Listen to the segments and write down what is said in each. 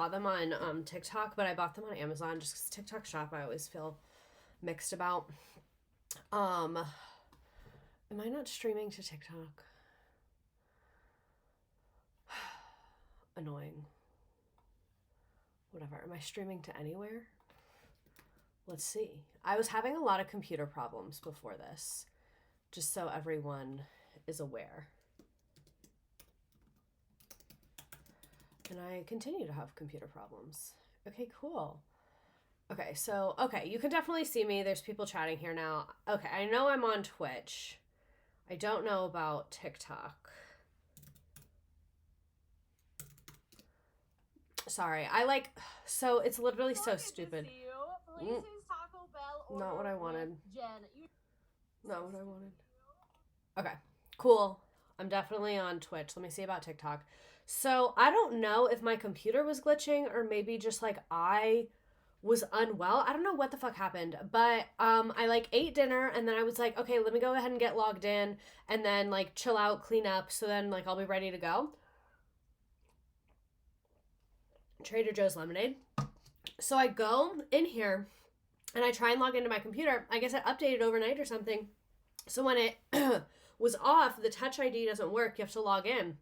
saw them on TikTok, but I bought them on Amazon just because TikTok shop I always feel mixed about. Um, am I not streaming to TikTok? Annoying. Whatever. Am I streaming to anywhere? Let's see. I was having a lot of computer problems before this, just so everyone is aware. And I continue to have computer problems. Okay, cool. Okay, so, okay, you can definitely see me. There's people chatting here now. Okay, I know I'm on Twitch. I don't know about TikTok. Sorry, so it's literally so stupid. Taco Bell Not what I wanted. Jen. Not what I wanted. Okay, cool. I'm definitely on Twitch. Let me see about TikTok. So I don't know if my computer was glitching or maybe just like I was unwell. I don't know what the fuck happened, but I like ate dinner and then I was like, okay, let me go ahead and get logged in and then like chill out, clean up, so then like I'll be ready to go. Trader Joe's lemonade. So I go in here and I try and log into my computer. I guess it updated overnight or something. So when it was off, the Touch ID doesn't work. You have to log in.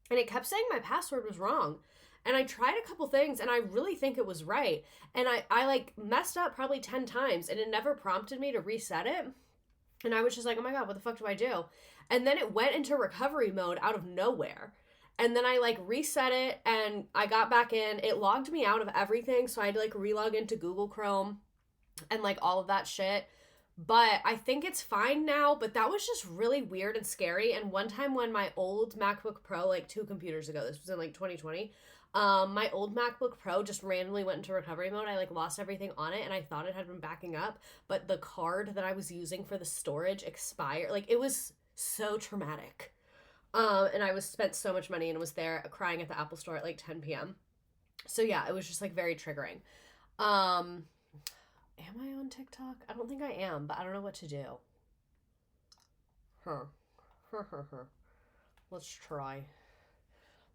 And it kept saying my password was wrong. And I tried a couple things and I really think it was right. And I like messed up probably 10 times and it never prompted me to reset it. And I was just like, oh my God, what the fuck do I do? And then it went into recovery mode out of nowhere. And then I like reset it and I got back in. It logged me out of everything. So I had to like relog into Google Chrome and like all of that shit. But I think it's fine now. But that was just really weird and scary. And one time when my old MacBook Pro, like 2 computers ago, this was in like 2020, my old MacBook Pro just randomly went into recovery mode. I like lost everything on it and I thought it had been backing up, but the card that I was using for the storage expired. Like it was so traumatic. And I was spent so much money and was there crying at the Apple store at like 10 p.m. So yeah, it was just like very triggering. Am I on TikTok? I don't think I am, but I don't know what to do. Huh. Let's try.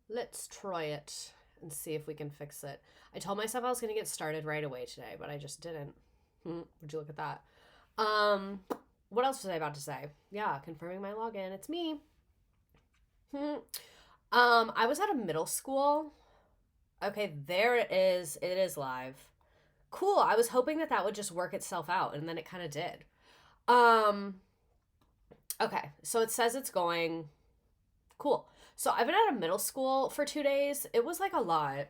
Let's try it and see if we can fix it. I told myself I was going to get started right away today, but I just didn't. Would you look at that? What else was I about to say? Yeah, confirming my login. It's me. I was at a middle school. Okay, there it is. It is live. Cool. I was hoping that would just work itself out, and then it kind of did. Okay, so it says it's going. Cool. So I've been at a middle school for 2 days. It was like a lot.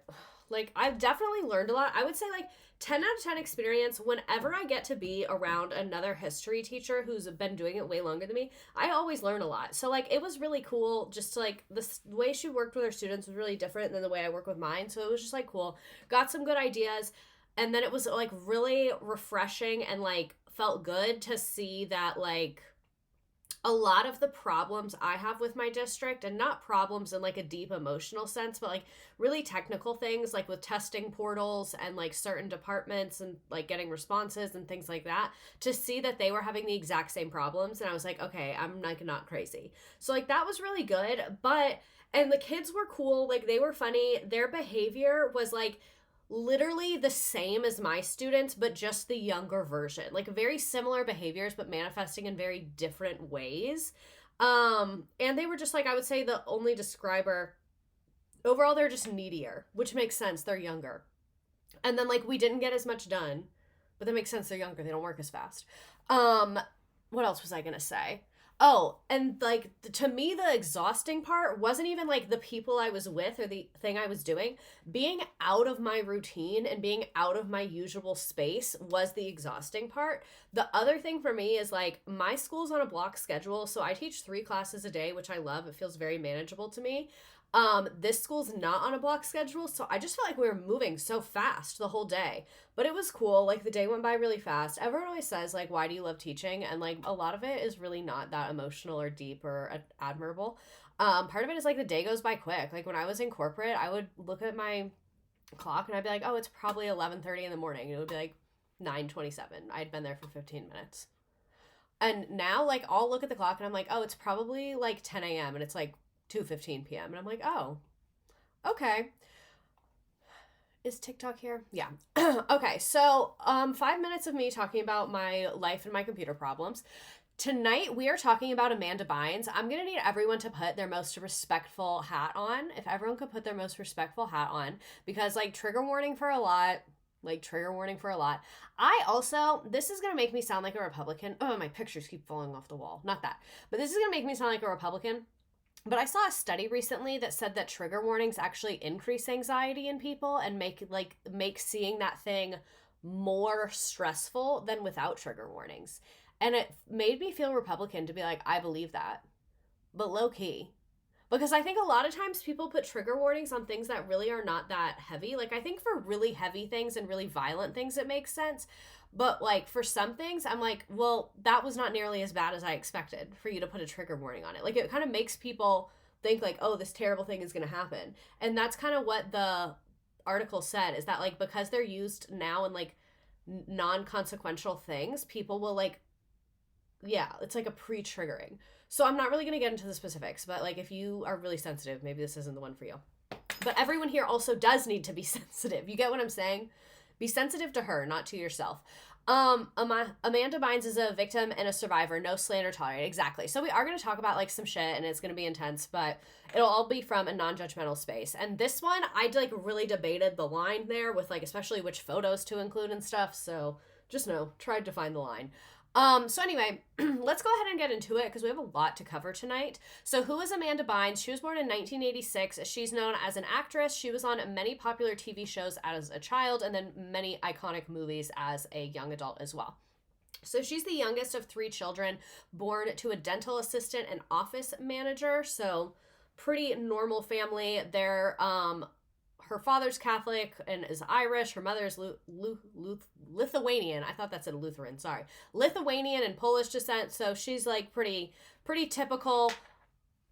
Like I've definitely learned a lot. I would say like 10 out of 10 experience. Whenever I get to be around another history teacher who's been doing it way longer than me, I always learn a lot. So like it was really cool. Just to, like the way she worked with her students was really different than the way I work with mine. So it was just like cool. Got some good ideas. And then it was like really refreshing and like felt good to see that like a lot of the problems I have with my district, and not problems in like a deep emotional sense, but like really technical things like with testing portals and like certain departments and like getting responses and things like that, to see that they were having the exact same problems. And I was like, okay, I'm like not crazy. So like that was really good. And the kids were cool. Like they were funny. Their behavior was like literally the same as my students, but just the younger version. Like very similar behaviors, but manifesting in very different ways. And they were just like, I would say the only describer overall, they're just needier, which makes sense. They're younger. And then like we didn't get as much done, but that makes sense. They're younger. They don't work as fast. What else was I gonna say? Oh, and like to me, the exhausting part wasn't even like the people I was with or the thing I was doing. Being out of my routine and being out of my usual space was the exhausting part. The other thing for me is like my school's on a block schedule, so I teach 3 classes a day, which I love. It feels very manageable to me. This school's not on a block schedule, so I just felt like we were moving so fast the whole day. But it was cool. Like the day went by really fast. Everyone always says like, why do you love teaching? And like a lot of it is really not that emotional or deep or admirable. Part of it is like the day goes by quick. Like when I was in corporate, I would look at my clock and I'd be like, oh, it's probably 11:30 in the morning. And it would be like 9:27. I'd been there for 15 minutes. And now like I'll look at the clock and I'm like, oh, it's probably like 10 a.m. and it's like 2:15 p.m. And I'm like, oh, okay. Is TikTok here? Yeah. Okay, so 5 minutes of me talking about my life and my computer problems. Tonight we are talking about Amanda Bynes. I'm gonna need everyone to put their most respectful hat on. If everyone could put their most respectful hat on, because like trigger warning for a lot. Like trigger warning for a lot. I also, this is gonna make me sound like a Republican. Oh, my pictures keep falling off the wall. Not that. But this is gonna make me sound like a Republican. But I saw a study recently that said that trigger warnings actually increase anxiety in people and make seeing that thing more stressful than without trigger warnings. And it made me feel Republican to be like, I believe that. But low key. Because I think a lot of times people put trigger warnings on things that really are not that heavy. Like, I think for really heavy things and really violent things, it makes sense. But, like, for some things, I'm like, well, that was not nearly as bad as I expected for you to put a trigger warning on it. Like, it kind of makes people think, like, oh, this terrible thing is going to happen. And that's kind of what the article said, is that, like, because they're used now in, like, non-consequential things, people will, like, yeah, it's like a pre-triggering. So I'm not really going to get into the specifics, but like if you are really sensitive, maybe this isn't the one for you. But everyone here also does need to be sensitive. You get what I'm saying? Be sensitive to her, not to yourself. Amanda Bynes is a victim and a survivor. No slander tolerated. Exactly. So we are going to talk about like some shit, and it's going to be intense, but it'll all be from a non-judgmental space. And this one, I like really debated the line there with like especially which photos to include and stuff. So just know, tried to find the line. So anyway, let's go ahead and get into it because we have a lot to cover tonight. So who is Amanda Bynes? She was born in 1986. She's known as an actress. She was on many popular TV shows as a child and then many iconic movies as a young adult as well. So she's the youngest of 3 children, born to a dental assistant and office manager. So pretty normal family. Her father's Catholic and is Irish. Her mother's Lithuanian. I thought that said Lutheran. Sorry, Lithuanian and Polish descent. So she's like pretty typical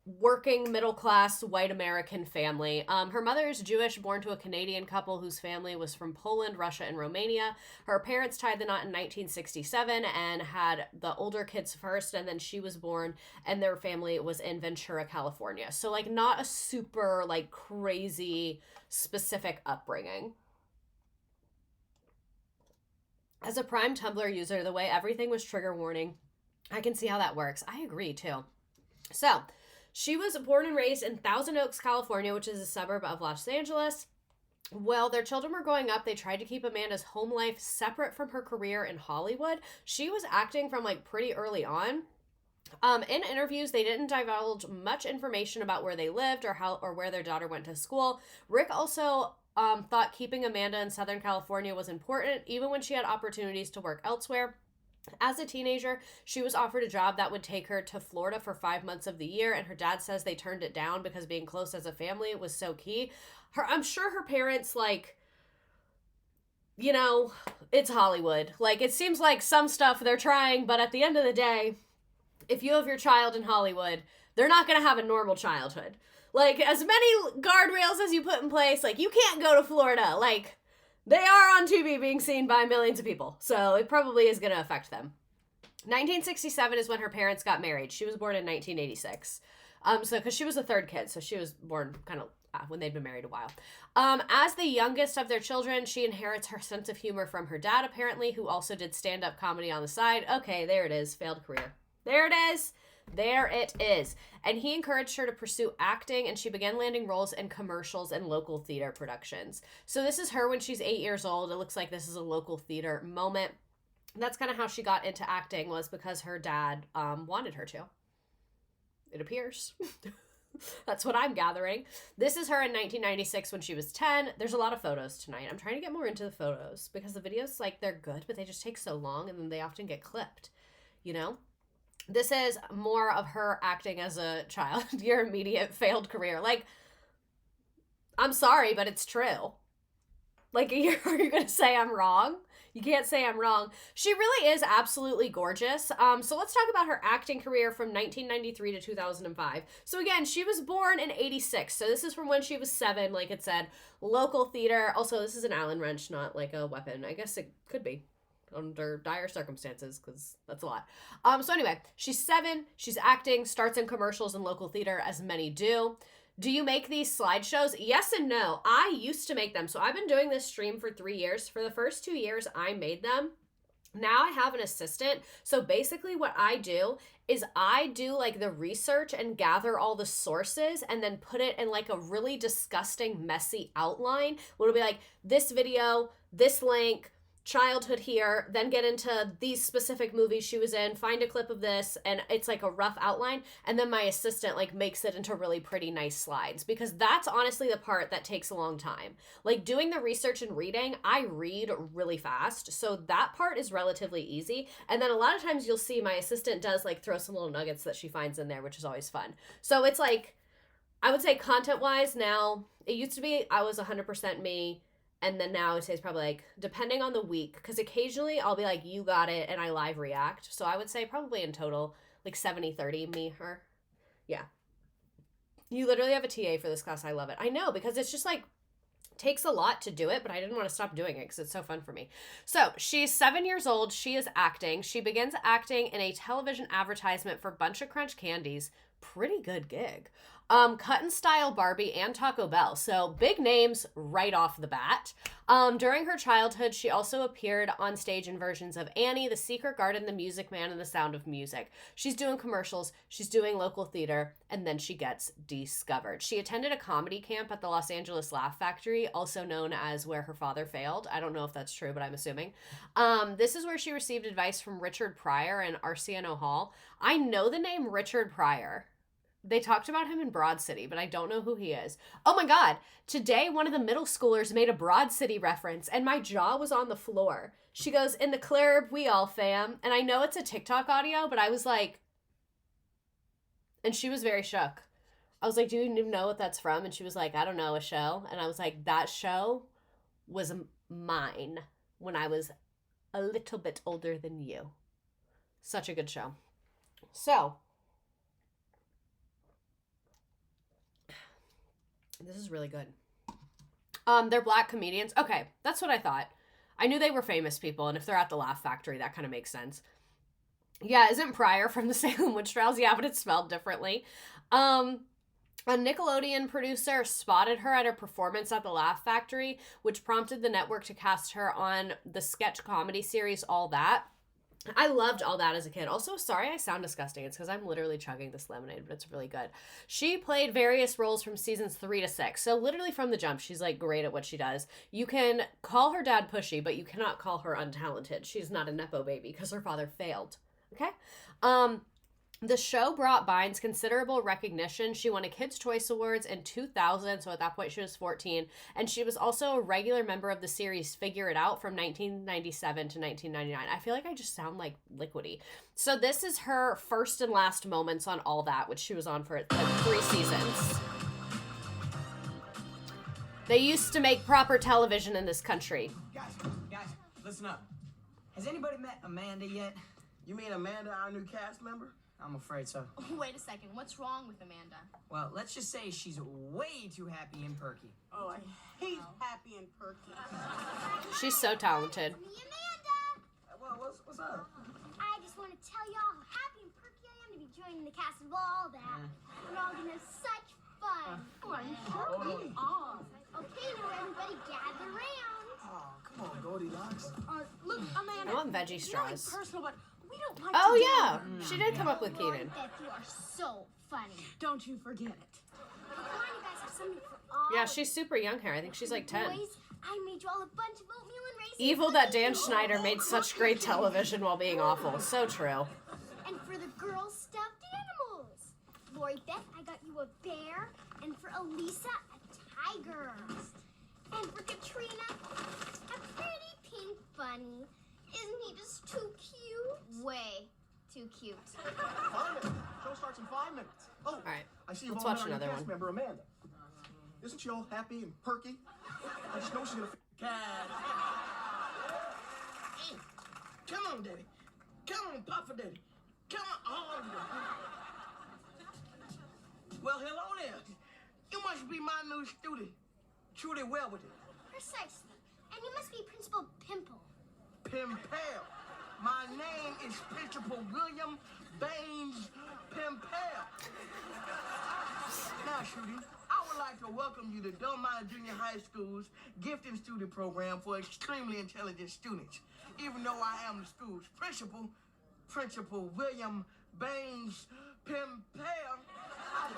working middle class white American family. Her mother is Jewish, born to a Canadian couple whose family was from Poland, Russia, and Romania. Her parents tied the knot in 1967 and had the older kids first, and then she was born, and their family was in Ventura, California. So like not a super like crazy specific upbringing. As a prime Tumblr user, the way everything was trigger warning, I can see how that works. I agree too. So she was born and raised in Thousand Oaks, California, which is a suburb of Los Angeles. While their children were growing up, they tried to keep Amanda's home life separate from her career in Hollywood. She was acting from like pretty early on. In interviews, they didn't divulge much information about where they lived or where their daughter went to school. Rick also thought keeping Amanda in Southern California was important, even when she had opportunities to work elsewhere. As a teenager, she was offered a job that would take her to Florida for 5 months of the year, and her dad says they turned it down because being close as a family was so key. I'm sure her parents, like, you know, it's Hollywood. Like, it seems like some stuff they're trying, but at the end of the day, if you have your child in Hollywood, they're not going to have a normal childhood. Like, as many guardrails as you put in place, like, you can't go to Florida. Like, they are on TV being seen by millions of people, so it probably is going to affect them. 1967 is when her parents got married. She was born in 1986. Because she was the third kid, so she was born kind of when they'd been married a while. As the youngest of their children, she inherits her sense of humor from her dad, apparently, who also did stand-up comedy on the side. Okay, there it is. Failed career. There it is. There it is. And he encouraged her to pursue acting, and she began landing roles in commercials and local theater productions. So this is her when she's 8 years old. It looks like this is a local theater moment. That's kind of how she got into acting, was because her dad wanted her to. It appears. That's what I'm gathering. This is her in 1996 when she was 10. There's a lot of photos tonight. I'm trying to get more into the photos because the videos, like, they're good, but they just take so long, and then they often get clipped, you know? This is more of her acting as a child. Your immediate failed career. Like, I'm sorry, but it's true. Like, are you going to say I'm wrong? You can't say I'm wrong. She really is absolutely gorgeous. So let's talk about her acting career from 1993 to 2005. So again, she was born in 86. So this is from when she was 7, like it said. Local theater. Also, this is an Allen wrench, not like a weapon. I guess it could be under dire circumstances, because that's a lot. So anyway, she's 7, she's acting, starts in commercials and local theater, as many do. Do you make these slideshows? Yes and no. I used to make them. So I've been doing this stream for 3 years. For the first 2 years, I made them. Now I have an assistant. So basically what I do is I do like the research and gather all the sources and then put it in like a really disgusting, messy outline. It'll be like this video, this link, childhood here, then get into these specific movies she was in, find a clip of this, and it's like a rough outline, and then my assistant like makes it into really pretty nice slides, because that's honestly the part that takes a long time. Like doing the research and reading, I read really fast, so that part is relatively easy, and then a lot of times you'll see my assistant does like throw some little nuggets that she finds in there, which is always fun. So it's like, I would say content wise now, it used to be I was 100% me. And then now I would say it's probably like, depending on the week, because occasionally I'll be like, you got it, and I live react. So I would say probably in total, like 70-30, me, her. Yeah. You literally have a TA for this class. I love it. I know, because it's just like, takes a lot to do it, but I didn't want to stop doing it because it's so fun for me. So she's 7 years old. She is acting. She begins acting in a television advertisement for Bunch of Crunch Candies. Pretty good gig. Cut and Style Barbie and Taco Bell. So big names right off the bat. During her childhood, she also appeared on stage in versions of Annie, The Secret Garden, The Music Man, and The Sound of Music. She's doing commercials, she's doing local theater, and then she gets discovered. She attended a comedy camp at the Los Angeles Laugh Factory, also known as Where Her Father Failed. I don't know if that's true, but I'm assuming. This is where she received advice from Richard Pryor and Arsenio Hall. I know the name Richard Pryor. They talked about him in Broad City, but I don't know who he is. Oh my God. Today, one of the middle schoolers made a Broad City reference, and my jaw was on the floor. She goes, "In the club, we all fam." And I know it's a TikTok audio, but I was like, and she was very shook. I was like, "Do you even know what that's from?" And she was like, "I don't know, a show." And I was like, that show was mine when I was a little bit older than you. Such a good show. So, this is really good. They're Black comedians. Okay, that's what I thought. I knew they were famous people, and if they're at the Laugh Factory, that kind of makes sense. Yeah, isn't Pryor from the Salem Witch Trials? Yeah, but it's spelled differently. A Nickelodeon producer spotted her at her performance at the Laugh Factory, which prompted the network to cast her on the sketch comedy series All That. I loved All That as a kid. Also, sorry I sound disgusting. It's because I'm literally chugging this lemonade, but it's really good. She played various roles from seasons 3 to 6. So literally from the jump, she's like great at what she does. You can call her dad pushy, but you cannot call her untalented. She's not a Nepo baby because her father failed. Okay? The show brought Bynes considerable recognition. She won a Kids' Choice Awards in 2000, so at that point she was 14. And she was also a regular member of the series Figure It Out from 1997 to 1999. I feel like I just sound like liquidy. So this is her first and last moments on All That, which she was on for like 3 seasons. They used to make proper television in this country. Guys, listen up. Has anybody met Amanda yet? You mean Amanda, our new cast member? I'm afraid so. Wait a second, what's wrong with Amanda? Well, let's just say she's way too happy and perky. Oh, I hate happy and perky. She's so talented. Me, Amanda! Well, what's up? I just want to tell y'all how happy and perky I am to be joining the cast of All That. We're all gonna have such fun. Oh, are you sure? We are. Okay, now everybody gather around. Oh, come on, Goldilocks. Look, Amanda. I want veggie straws. Personal, but we don't like Oh to yeah, do she did come up with Keenan. that you are so funny. Don't you forget it. Come on, you guys have something for all. Yeah, she's super young here. I think she's like 10. Boys, I made you all a bunch of oatmeal and raisins. Evil that Dan Schneider made such great television while being awful. So true. And for the girls, stuffed animals. Lori Beth, I got you a bear. And for Elisa, a tiger. And for Katrina, a pretty pink bunny. Isn't he just too cute? Way too cute. 5 minutes. Show starts in 5 minutes. Oh, All right. I see you've Let's all watch met our new another cast one. member, Amanda. Isn't she all happy and perky? I just know she's gonna. Hey, come on, Daddy. Come on, Papa Daddy. Come on. Oh, well, hello there. You must be my new student, Trudy Welberton. Precisely. And you must be Principal Pimple. Pimpel. My name is Principal William Bynes Pimpel. Now, Trudy, I would like to welcome you to Delmont Junior High School's Gifted Student Program for extremely intelligent students. Even though I am the school's principal, Principal William Bynes Pimpale,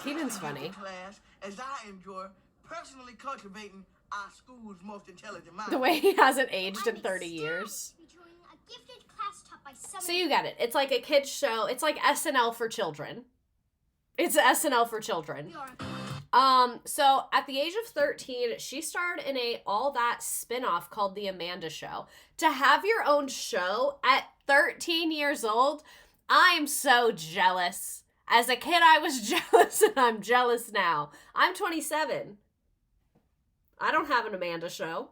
Keenan's funny. class as I enjoy personally cultivating our school's most intelligent minds. The way he hasn't aged in I'm 30 ecstatic years. to be joining a gifted class taught by someone. So you get it. It's like a kid's show. It's like SNL for children. It's SNL for children. So at the age of 13, she starred in a All That spinoff called The Amanda Show. To have your own show at 13 years old, I'm so jealous. As a kid, I was jealous, and I'm jealous now. I'm 27. I don't have an Amanda Show.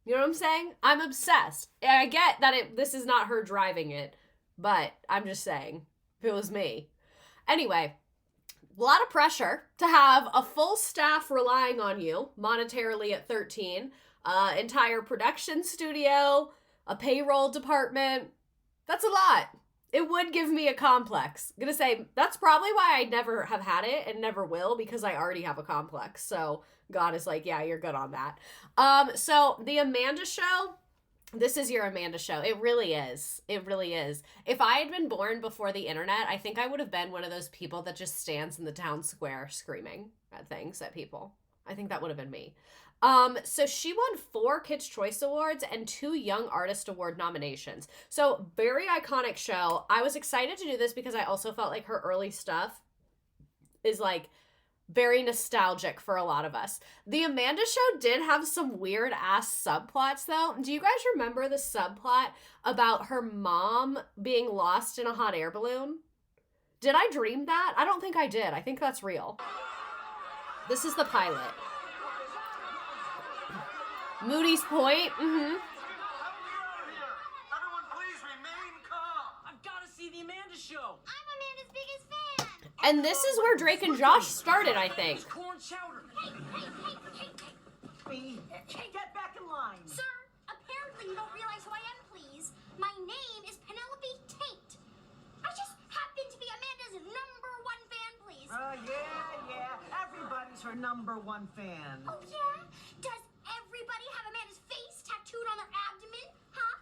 You know what I'm saying? I'm obsessed. And I get that this is not her driving it, but I'm just saying, if it was me. Anyway, a lot of pressure to have a full staff relying on you monetarily at 13, entire production studio, a payroll department. That's a lot. It would give me a complex. I'm gonna say that's probably why I never have had it and never will, because I already have a complex. So God is like, yeah, you're good on that. So the Amanda Show, this is your Amanda Show. It really is. It really is. If I had been born before the internet, I think I would have been one of those people that just stands in the town square screaming at things, at people. I think that would have been me. So she won 4 Kids' Choice Awards and 2 Young Artist Award nominations. So very iconic show. I was excited to do this because I also felt like her early stuff is like very nostalgic for a lot of us. The Amanda Show did have some weird ass subplots though. Do you guys remember the subplot about her mom being lost in a hot air balloon? Did I dream that? I don't think I did. I think that's real. This is the pilot. Moody's Point. Everyone, please remain calm. I've got to see the Amanda Show. I'm Amanda's biggest fan. And this is where Drake and Josh started, I think. Corn chowder. Hey, Get back in line. sir, apparently you don't realize who I am, please. My name is Penelope Tate. I just happen to be Amanda's #1 fan, please. Yeah. Everybody's her #1 fan. Oh, yeah? Does everybody have Amanda's face tattooed on their abdomen? Huh?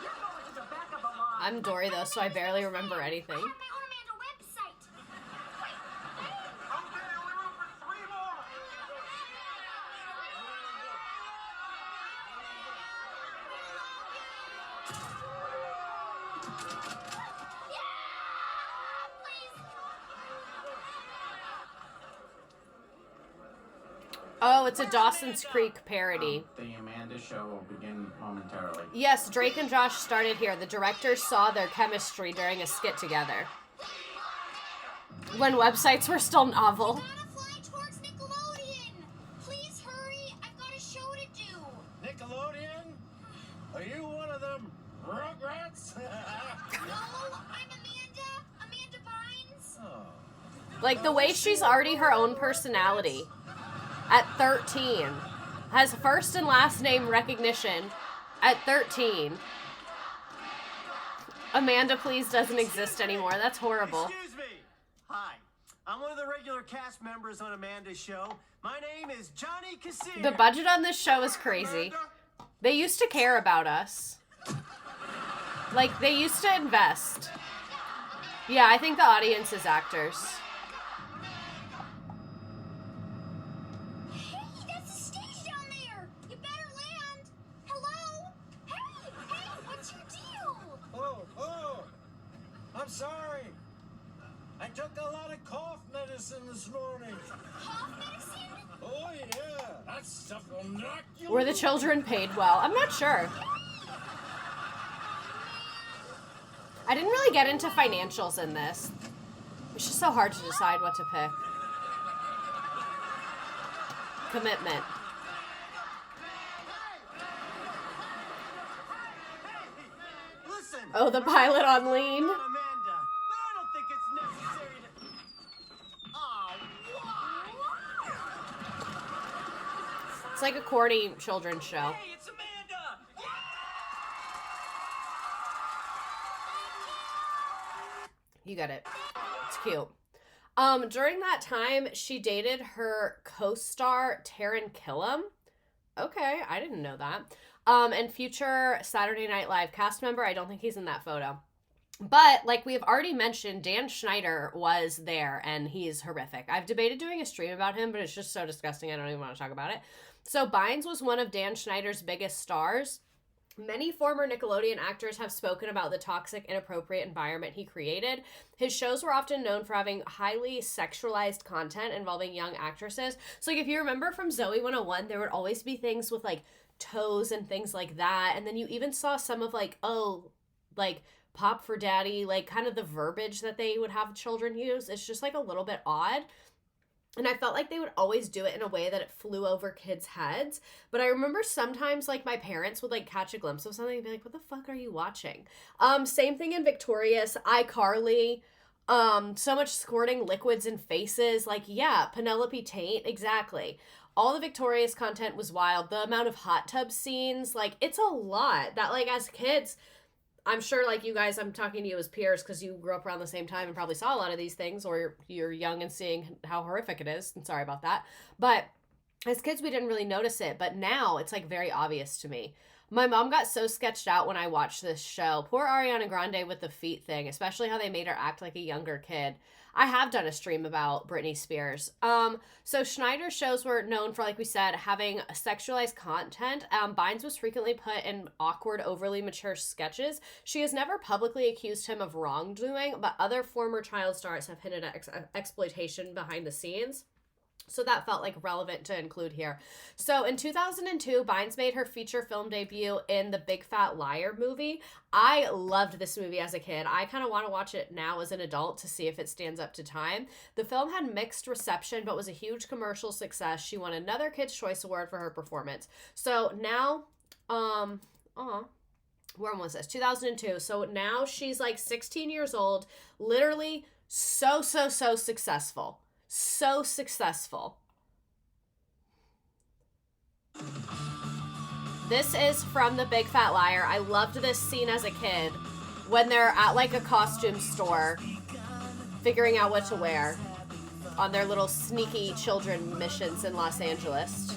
You're going to the back of a line. I'm Dory though, so I barely remember I anything. have my own Amanda website. Wait, hey. Okay, only room for 3 more. Oh, it's a Dawson's Creek parody. The Amanda Show will begin momentarily. Yes, Drake and Josh started here. The directors saw their chemistry during a skit together. When websites were still novel. Gotta fly towards Nickelodeon. Please hurry. I've got a show to do. Nickelodeon? Are you one of them Rugrats? No, I'm Amanda Bynes. Like the way she's already her own personality. At 13. Has first and last name recognition. At 13. Amanda Please doesn't exist anymore. That's horrible. Excuse me. Hi. I'm one of the regular cast members on Amanda's show. My name is Johnny Cassier. The budget on this show is crazy. They used to care about us. Like, they used to invest. Yeah, I think the audience is actors. Hey, that's the stage down there. You better land. Hello? Hey, what's your deal? Oh. I'm sorry. I took a lot of cough medicine this morning. Cough medicine? Oh, yeah. That stuff will knock you Were the loose. children paid well? I'm not sure. I didn't really get into financials in this. It's just so hard to decide what to pick. Commitment. Listen. Oh, the pilot on Lean. Amanda, but I don't think it's necessary to... Oh, what? It's like a corny children's show. Hey, it's Amanda! You get it. It's cute. During that time, she dated her co-star Taran Killam. Okay, I didn't know that. And future Saturday Night Live cast member. I don't think he's in that photo. But, like we have already mentioned, Dan Schneider was there, and he's horrific. I've debated doing a stream about him, but it's just so disgusting, I don't even want to talk about it. So, Bynes was one of Dan Schneider's biggest stars. Many former Nickelodeon actors have spoken about the toxic, inappropriate environment he created. His shows were often known for having highly sexualized content involving young actresses. So, like, if you remember from Zoe 101, there would always be things with, like, toes and things like that. And then you even saw some of, like, pop for daddy, like, kind of the verbiage that they would have children use. It's just, like, a little bit odd. And I felt like they would always do it in a way that it flew over kids' heads. But I remember sometimes, like, my parents would, like, catch a glimpse of something and be like, what the fuck are you watching? Same thing in Victorious, iCarly, so much squirting liquids in faces. Like, yeah, Penelope Taint, exactly. All the Victorious content was wild. The amount of hot tub scenes, like, it's a lot that, like, as kids, I'm sure, like, you guys, I'm talking to you as peers because you grew up around the same time and probably saw a lot of these things, or you're young and seeing how horrific it is. I'm sorry about that. But as kids, we didn't really notice it. But now it's, like, very obvious to me. My mom got so sketched out when I watched this show. Poor Ariana Grande with the feet thing, especially how they made her act like a younger kid. I have done a stream about Britney Spears. So Schneider's shows were known for, like we said, having sexualized content. Bynes was frequently put in awkward, overly mature sketches. She has never publicly accused him of wrongdoing, but other former child stars have hinted at exploitation behind the scenes. So that felt like relevant to include here. So in 2002, Bynes made her feature film debut in the Big Fat Liar movie. I loved this movie as a kid. I kind of want to watch it now as an adult to see if it stands up to time. The film had mixed reception, but was a huge commercial success. She won another Kids' Choice Award for her performance. So now, when was this? 2002. So now she's like 16 years old, literally so successful. So successful. This is from The Big Fat Liar. I loved this scene as a kid when they're at, like, a costume store figuring out what to wear on their little sneaky children missions in Los Angeles.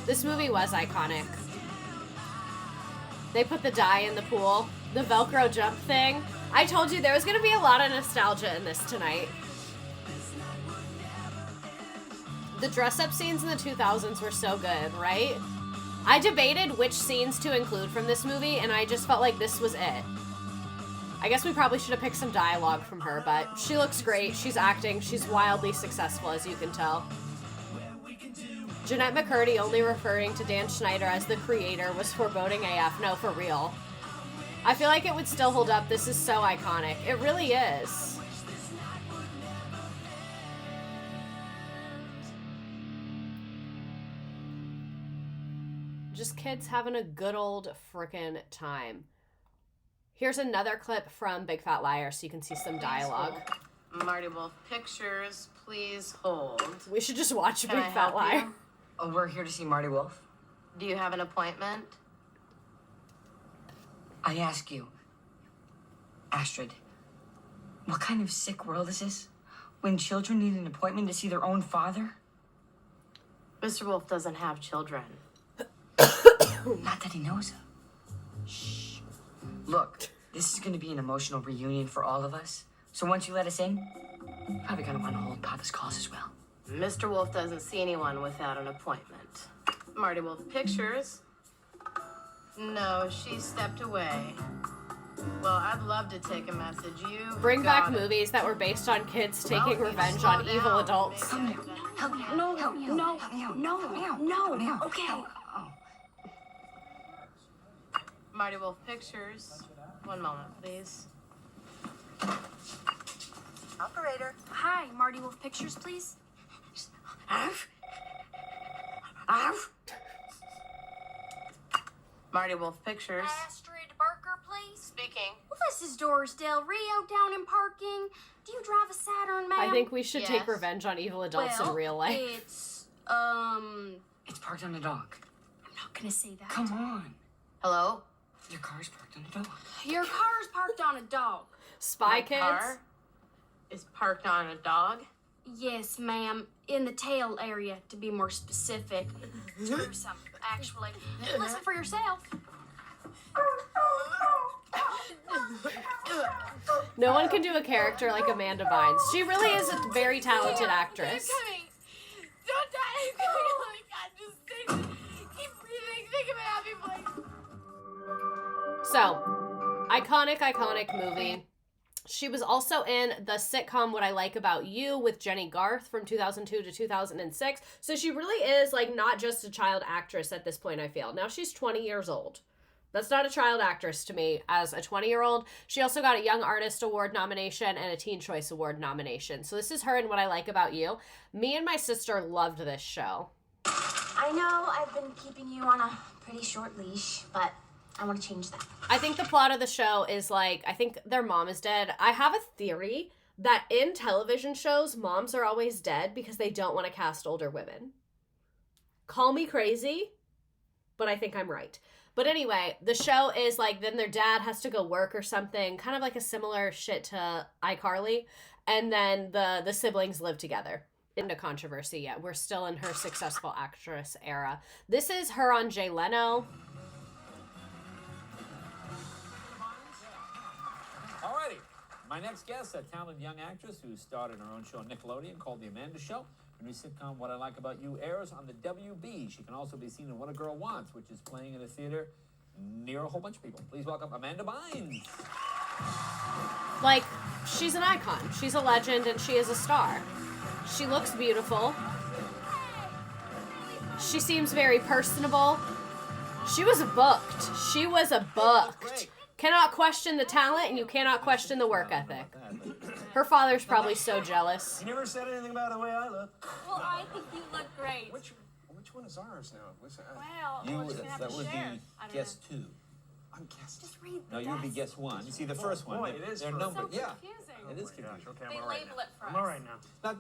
This movie was iconic. They put the dye in the pool. The Velcro jump thing. I told you there was going to be a lot of nostalgia in this tonight. The dress-up scenes in the 2000s were so good, right? I debated which scenes to include from this movie, and I just felt like this was it. I guess we probably should have picked some dialogue from her, but she looks great. She's acting. She's wildly successful, as you can tell. Jeanette McCurdy only referring to Dan Schneider as the creator was foreboding AF. No, for real. I feel like it would still hold up. This is so iconic. It really is. Just kids having a good old frickin' time. Here's another clip from Big Fat Liar so you can see some dialogue. Marty Wolf Pictures, please hold. We should just watch Can Big I Fat help Liar. you? Oh, we're here to see Marty Wolf. Do you have an appointment? I ask you, Astrid, what kind of sick world is this? When children need an appointment to see their own father? Mr. Wolf doesn't have children. Not that he knows of. Shh. Look, this is going to be an emotional reunion for all of us. So once you let us in, you're probably going to want to hold Papa's calls as well. Mr. Wolf doesn't see anyone without an appointment. Marty Wolf Pictures? No, she stepped away. Well, I'd love to take a message. You Bring back got it. movies that were based on kids taking Well, revenge slow on down. evil adults. Help me out. Help me out. No, Help me out. no, Help me out. no, Help me out. no, Help me out. okay. Oh. Marty Wolf Pictures. One moment, please. Operator. Hi, Marty Wolf Pictures, please. Arf. Arf. Marty Wolf Pictures. Astrid Barker, please. Speaking. Well, this is Doris Del Rio down in parking. Do you drive a Saturn, ma'am? I think we should take Yes. revenge on evil adults well, in real life. It's It's parked on the dock. I'm not gonna say that. Come on. Hello? Your car's parked on the dog. Your car's parked on a dog. Spy My Kids. car is parked on a dog? Yes, ma'am. In the tail area, to be more specific. Gruesome, actually. Listen for yourself. No one can do a character like Amanda Bynes. She really is a very talented actress. Coming. Don't die. I'm coming. Oh my God, just keep breathing. Think of a happy place. So, iconic movie. She was also in the sitcom What I Like About You with Jenny Garth from 2002 to 2006. So she really is like not just a child actress at this point, I feel. Now she's 20 years old. That's not a child actress to me as a 20-year-old. She also got a Young Artist Award nomination and a Teen Choice Award nomination. So this is her in What I Like About You. Me and my sister loved this show. I know I've been keeping you on a pretty short leash, but I want to change that. I think the plot of the show is like, I think their mom is dead. I have a theory that in television shows, moms are always dead because they don't want to cast older women. Call me crazy, but I think I'm right. But anyway, the show is like, then their dad has to go work or something, kind of like a similar shit to iCarly. And then the siblings live together. Into controversy yet. We're still in her successful actress era. This is her on Jay Leno. Alrighty, my next guest, a talented young actress who starred in her own show on Nickelodeon called The Amanda Show. Her new sitcom, What I Like About You, airs on the WB. She can also be seen in What a Girl Wants, which is playing in a theater near a whole bunch of people. Please welcome Amanda Bynes. Like, she's an icon. She's a legend, and she is a star. She looks beautiful. She seems very personable. She was booked. She was a booked. Cannot question the talent, and you cannot question the work ethic. Her father's probably so jealous. You never said anything about the way I look. Well, I think you look great. Which one is ours now? Listen, Well, You, we're just gonna have that to would share. be I don't guest know. two. I'm guessing. Just read the No, you would be desk. guest one. You see, the first one. boy, it is They're first. numbered. So Yeah, confusing. it is Gosh, confusing. okay, They I'm all right label now. it for us. I'm all right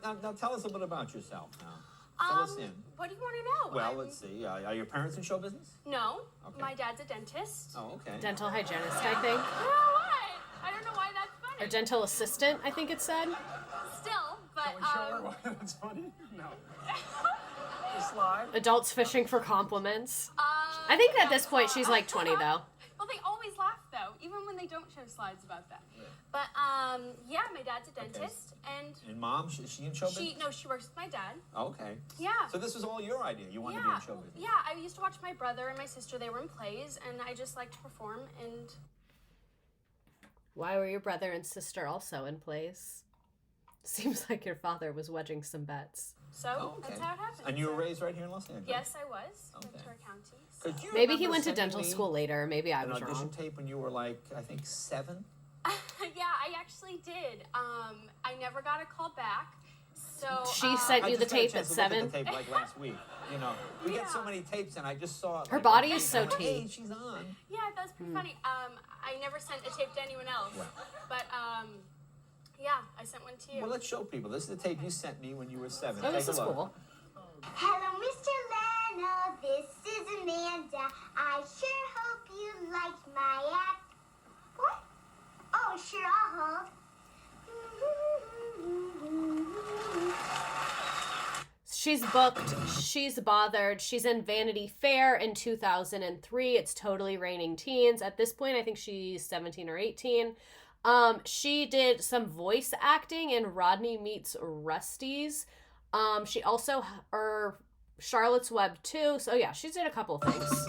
now. Now tell us a bit about yourself now. Fill us in. What do you want to know? Well, let's see. Are your parents in show business? No, Okay. my dad's a dentist. Oh, okay. Dental hygienist, I think. What? I don't know why that's funny. Or dental assistant, I think it said. Still, but Can we show her why that's funny? No. Just live. Adults fishing for compliments. I think at this point she's like 20 though. Well, they always laugh though, even when they don't show slides about that. But yeah, my dad's a dentist, and And mom, is she in show business? she works with my dad. Oh, okay. Yeah. So this was all your idea. You wanted to be in show business. Yeah, I used to watch my brother and my sister. They were in plays, and I just liked to perform. And Why were your brother and sister also in plays? Seems like your father was wedging some bets. so Oh, okay. that's how it happened. And you were So- raised right here in Los Angeles? Yes, I was. Okay. Ventura County. Could you Maybe he remember went to sending dental me school later. Maybe I an was audition wrong. tape when you were like, I think 7? Yeah, I actually did. I never got a call back. So She sent I you the just got a tape at chance to look 7. the tape like last week. You know, we get so Yeah. many tapes, and I just saw it. Her like, body on is tape, so and I'm like, tea. Hey, she's on. yeah, that's pretty funny. I never sent a tape to anyone else. But yeah, I sent one to you. Well, let's show people. This is the tape you sent me when you were 7. Oh, Take this a is look. cool. Hello, Mr. Leno. This is Amanda. I sure hope you like my act. What? Oh, sure, I'll hold. She's booked. She's bothered. She's in Vanity Fair in 2003. It's Totally Raining Teens. At this point, I think she's 17 or 18. She did some voice acting in Rodney Meets Rusty's. She also, Charlotte's Web too. So yeah, she's did a couple of things.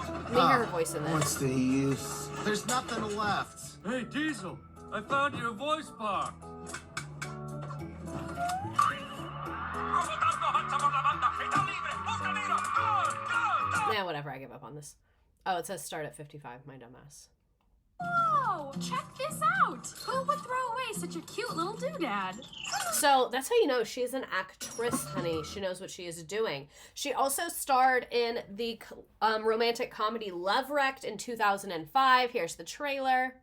Let me hear her voice in this. What's the use? There's nothing left. Hey, Diesel, I found your voice box. Yeah, whatever. I give up on this. Oh, it says start at 55. My dumbass. Oh, check this out. Who would throw away such a cute little doodad? So that's how you know she's an actress, honey. She knows what she is doing. She also starred in the romantic comedy Love Wrecked in 2005. Here's the trailer.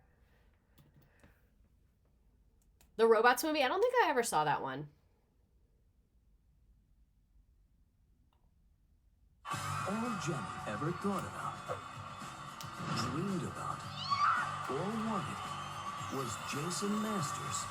The Robots movie. I don't think I ever saw that one. Oh Jenny ever thought about, dreamed about, or wanted was Jason Masters,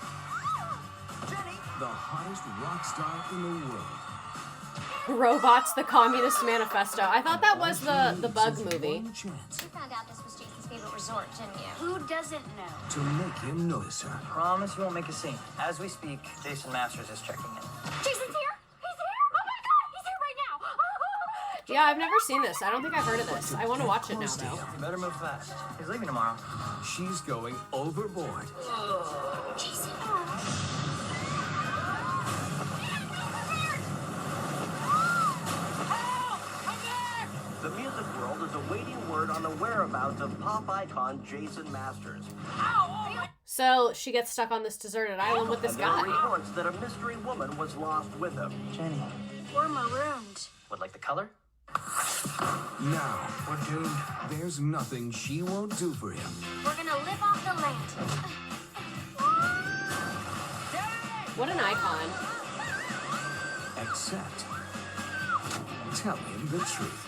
the hottest rock star in the world. Robots, the Communist Manifesto. I thought that was the Bug movie. You found out this was Jason's favorite resort, didn't you? Who doesn't know? To make him notice her. Promise you won't make a scene. As we speak, Jason Masters is checking in. Jason's here? He's here? Oh my god, he's here right now! Yeah, I've never seen this. I don't think I've heard of this. I want to watch it now, though. You better move fast. He's leaving tomorrow. She's going overboard. Jason. The music world is awaiting word on the whereabouts of pop icon Jason Masters. So she gets stuck on this deserted island with this And there are guy. reports that a mystery woman was lost with him. Jenny, We're marooned. would like the color? Now, we're doomed. There's nothing she won't do for him. We're gonna live off the land. What an icon. Except, tell him the truth.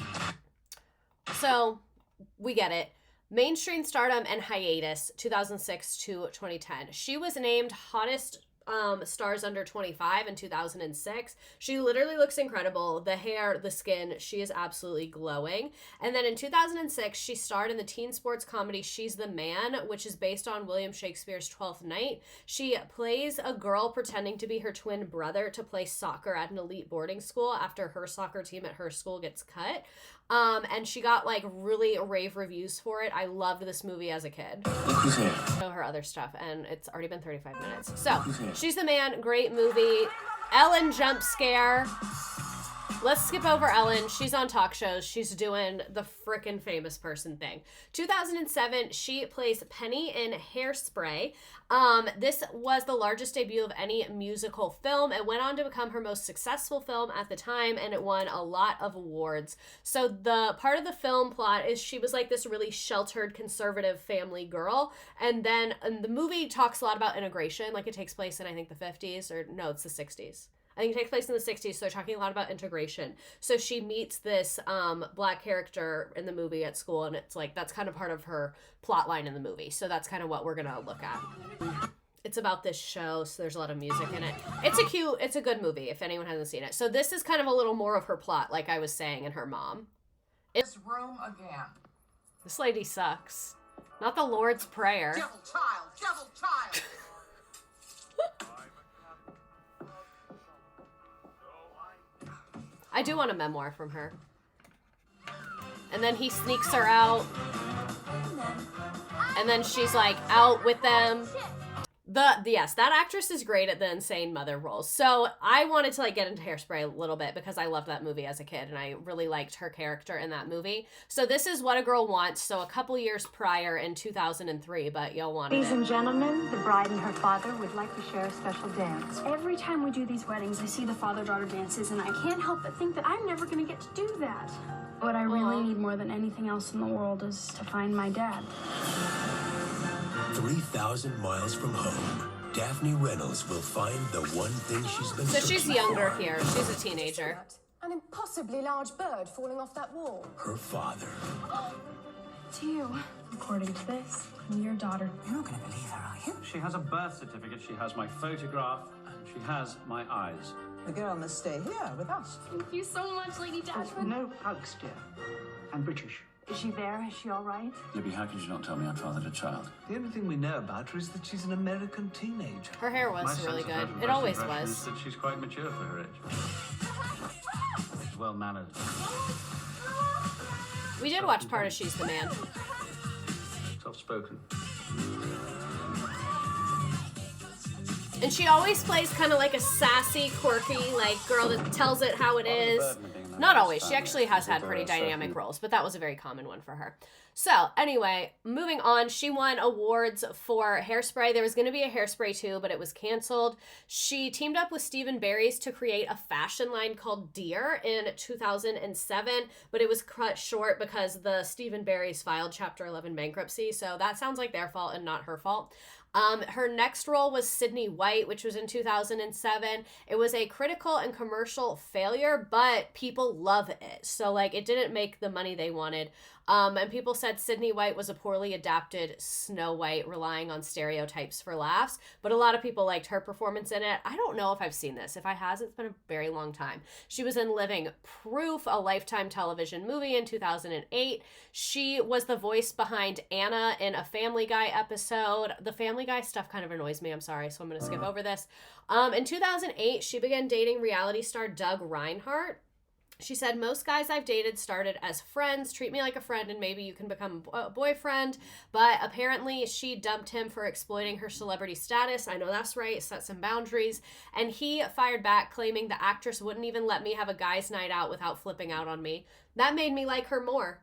So, we get it. Mainstream stardom and hiatus, 2006 to 2010. She was named hottest stars under 25 in 2006. She literally looks incredible. The hair, the skin, she is absolutely glowing. And then in 2006, she starred in the teen sports comedy She's the Man, which is based on William Shakespeare's Twelfth Night. She plays a girl pretending to be her twin brother to play soccer at an elite boarding school after her soccer team at her school gets cut. And she got like really rave reviews for it. I loved this movie as a kid. Look who's here. Show her other stuff, and it's already been 35 minutes. So, She's the Man, great movie. Ellen jump scare. Let's skip over Ellen. She's on talk shows. She's doing the frickin' famous person thing. 2007, she plays Penny in Hairspray. This was the largest debut of any musical film. It went on to become her most successful film at the time, and it won a lot of awards. So the part of the film plot is she was like this really sheltered, conservative family girl, and then the movie talks a lot about integration. Like it takes place in, I think, the 50s, or no, it's the 60s. I think it takes place in the 60s, so they're talking a lot about integration. So she meets this black character in the movie at school, and it's like that's kind of part of her plot line in the movie. So that's kind of what we're gonna look at. It's about this show, so there's a lot of music in it. It's a good movie if anyone hasn't seen it. So this is kind of a little more of her plot, like I was saying, and her mom. This room again. This lady sucks. Not the Lord's Prayer. Devil child, devil child. I do want a memoir from her. And then he sneaks her out. And then she's like out with them. Yes, that actress is great at the insane mother roles. So I wanted to like get into Hairspray a little bit because I loved that movie as a kid and I really liked her character in that movie. So this is What a Girl Wants. So a couple years prior in 2003, but y'all wanted Ladies and it. gentlemen, the bride and her father would like to share a special dance. Every time we do these weddings, I see the father-daughter dances, and I can't help but think that I'm never going to get to do that. What I really need more than anything else in the world is to find my dad. 3,000 miles from home, Daphne Reynolds will find the one thing she's been So she's searching younger for. here. She's a teenager. An impossibly large bird falling off that wall. Her father. To you, according to this, I'm your daughter. You're not going to believe her, are you? She has a birth certificate, she has my photograph, and she has my eyes. The girl must stay here with us. Thank you so much, Lady Dashwood. No hugs, dear. I'm British. Is she there? Is she all right? Libby, how could you not tell me I'd fathered a child? The only thing we know about her is that she's an American teenager. Her hair My was sense really of good. her It first always impression was. is that she's quite mature for her age. She's well mannered. We did watch part of She's the Man. Soft spoken. And she always plays kind of like a sassy, quirky, like girl that tells it how it is. Not always. She actually has had pretty dynamic roles, but that was a very common one for her. So anyway, moving on, she won awards for Hairspray. There was going to be a Hairspray 2, but it was canceled. She teamed up with Stephen Barry's to create a fashion line called Dear in 2007, but it was cut short because the Stephen Barry's filed Chapter 11 bankruptcy. So that sounds like their fault and not her fault. Her next role was Sydney White, which was in 2007. It was a critical and commercial failure, but people love it. So, like, it didn't make the money they wanted. And people said Sydney White was a poorly adapted Snow White, relying on stereotypes for laughs. But a lot of people liked her performance in it. I don't know if I've seen this. If I has, it's been a very long time. She was in Living Proof, a Lifetime television movie in 2008. She was the voice behind Anna in a Family Guy episode. The Family Guy stuff kind of annoys me. I'm sorry, so I'm going to skip over this. In 2008, she began dating reality star Doug Reinhardt. She said, most guys I've dated started as friends, treat me like a friend, and maybe you can become a boyfriend. But apparently she dumped him for exploiting her celebrity status. I know that's right, set some boundaries. And he fired back, claiming the actress wouldn't even let me have a guy's night out without flipping out on me. That made me like her more.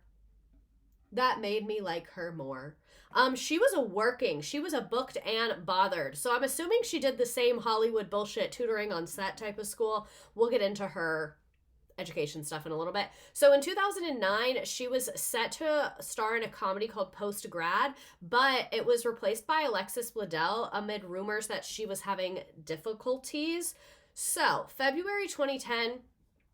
She was a booked and bothered. So I'm assuming she did the same Hollywood bullshit tutoring on set type of school. We'll get into her education stuff in a little bit. So in 2009, she was set to star in a comedy called Post Grad, but it was replaced by Alexis Bledel amid rumors that she was having difficulties. So February 2010,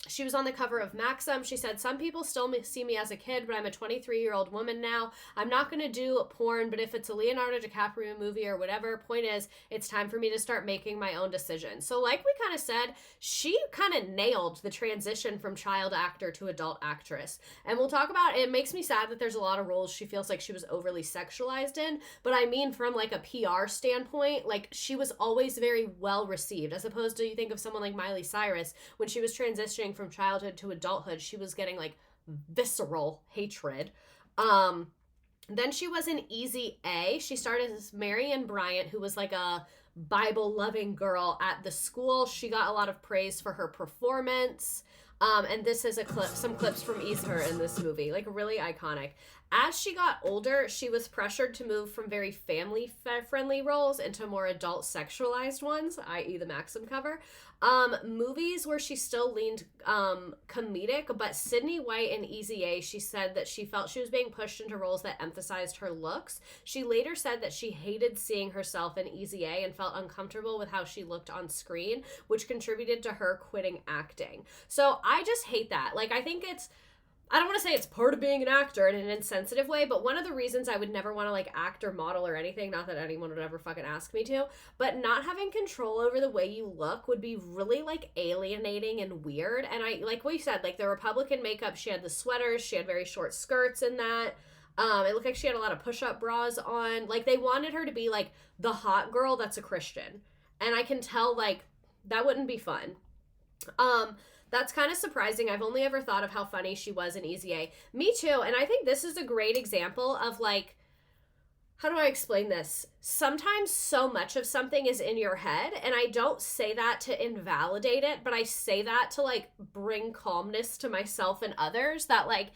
she was on the cover of Maxim. She said, some people still see me as a kid, but I'm a 23-year-old woman now. I'm not going to do porn, but if it's a Leonardo DiCaprio movie or whatever, point is, it's time for me to start making my own decisions. So like we kind of said, she kind of nailed the transition from child actor to adult actress. And we'll talk about, it makes me sad that there's a lot of roles she feels like she was overly sexualized in, but I mean from like a PR standpoint, like she was always very well received, as opposed to, you think of someone like Miley Cyrus, when she was transitioning from childhood to adulthood, she was getting like visceral hatred. Then she was in Easy A. She started as Marion Bryant, who was like a Bible-loving girl at the school. She got a lot of praise for her performance. And this is some clips from her in this movie, like really iconic. As she got older, she was pressured to move from very family-friendly roles into more adult sexualized ones, i.e. the Maxim cover. Movies where she still leaned comedic, but Sydney White in Easy A, she said that she felt she was being pushed into roles that emphasized her looks. She later said that she hated seeing herself in Easy A and felt uncomfortable with how she looked on screen, which contributed to her quitting acting. So I just hate that. Like, I think I don't want to say it's part of being an actor in an insensitive way, but one of the reasons I would never want to like act or model or anything, not that anyone would ever fucking ask me to, but not having control over the way you look would be really like alienating and weird. And I, like what you said, like the Republican makeup, she had the sweaters, she had very short skirts in that. It looked like she had a lot of push-up bras on. Like they wanted her to be like the hot girl that's a Christian. And I can tell like that wouldn't be fun. That's kind of surprising. I've only ever thought of how funny she was in Easy A. Me too. And I think this is a great example of like, how do I explain this? Sometimes so much of something is in your head, and I don't say that to invalidate it, but I say that to like bring calmness to myself and others, that like,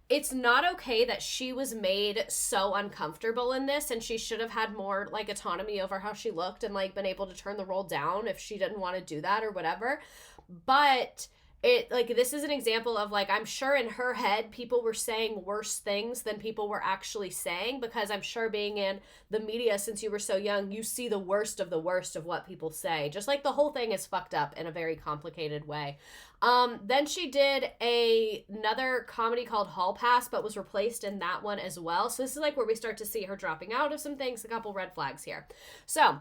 it's not okay that she was made so uncomfortable in this, and she should have had more like autonomy over how she looked and like been able to turn the role down if she didn't want to do that or whatever. But it, like, this is an example of like, I'm sure in her head people were saying worse things than people were actually saying, because I'm sure being in the media since you were so young, you see the worst of what people say. Just like the whole thing is fucked up in a very complicated way. Then she did another comedy called Hall Pass, but was replaced in that one as well. So this is like where we start to see her dropping out of some things, a couple red flags here. So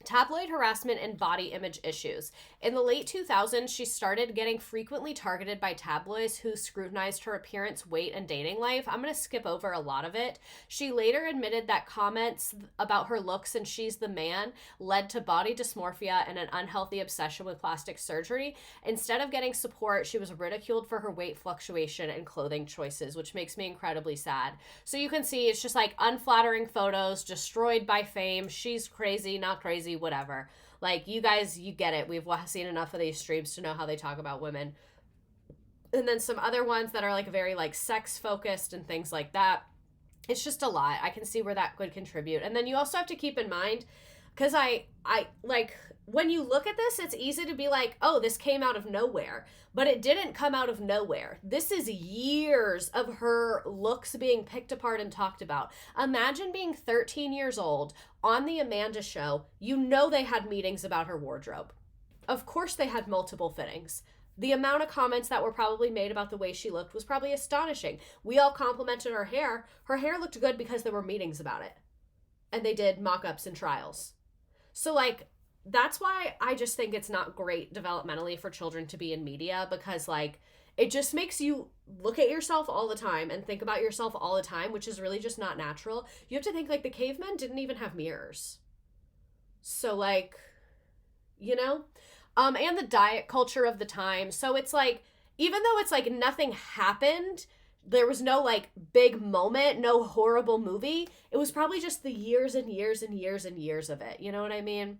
tabloid harassment and body image issues. In the late 2000s, she started getting frequently targeted by tabloids who scrutinized her appearance, weight, and dating life. I'm going to skip over a lot of it. She later admitted that comments about her looks and she's the man led to body dysmorphia and an unhealthy obsession with plastic surgery. Instead of getting support, she was ridiculed for her weight fluctuation and clothing choices, which makes me incredibly sad. So you can see it's just like unflattering photos, destroyed by fame. She's crazy, not crazy, whatever. Like, you guys, you get it. We've seen enough of these streams to know how they talk about women. And then some other ones that are like very like sex focused and things like that. It's just a lot. I can see where that could contribute. And then you also have to keep in mind, Because I like, when you look at this, it's easy to be like, oh, this came out of nowhere. But it didn't come out of nowhere. This is years of her looks being picked apart and talked about. Imagine being 13 years old on the Amanda Show. You know they had meetings about her wardrobe. Of course they had multiple fittings. The amount of comments that were probably made about the way she looked was probably astonishing. We all complimented her hair. Her hair looked good because there were meetings about it. And they did mock-ups and trials. So, like, that's why I just think it's not great developmentally for children to be in media, because, like, it just makes you look at yourself all the time and think about yourself all the time, which is really just not natural. You have to think, like, the cavemen didn't even have mirrors. So, like, you know? And the diet culture of the time. So it's like, even though it's like nothing happened, there was no like big moment, no horrible movie, it was probably just the years and years and years and years of it. You know what I mean?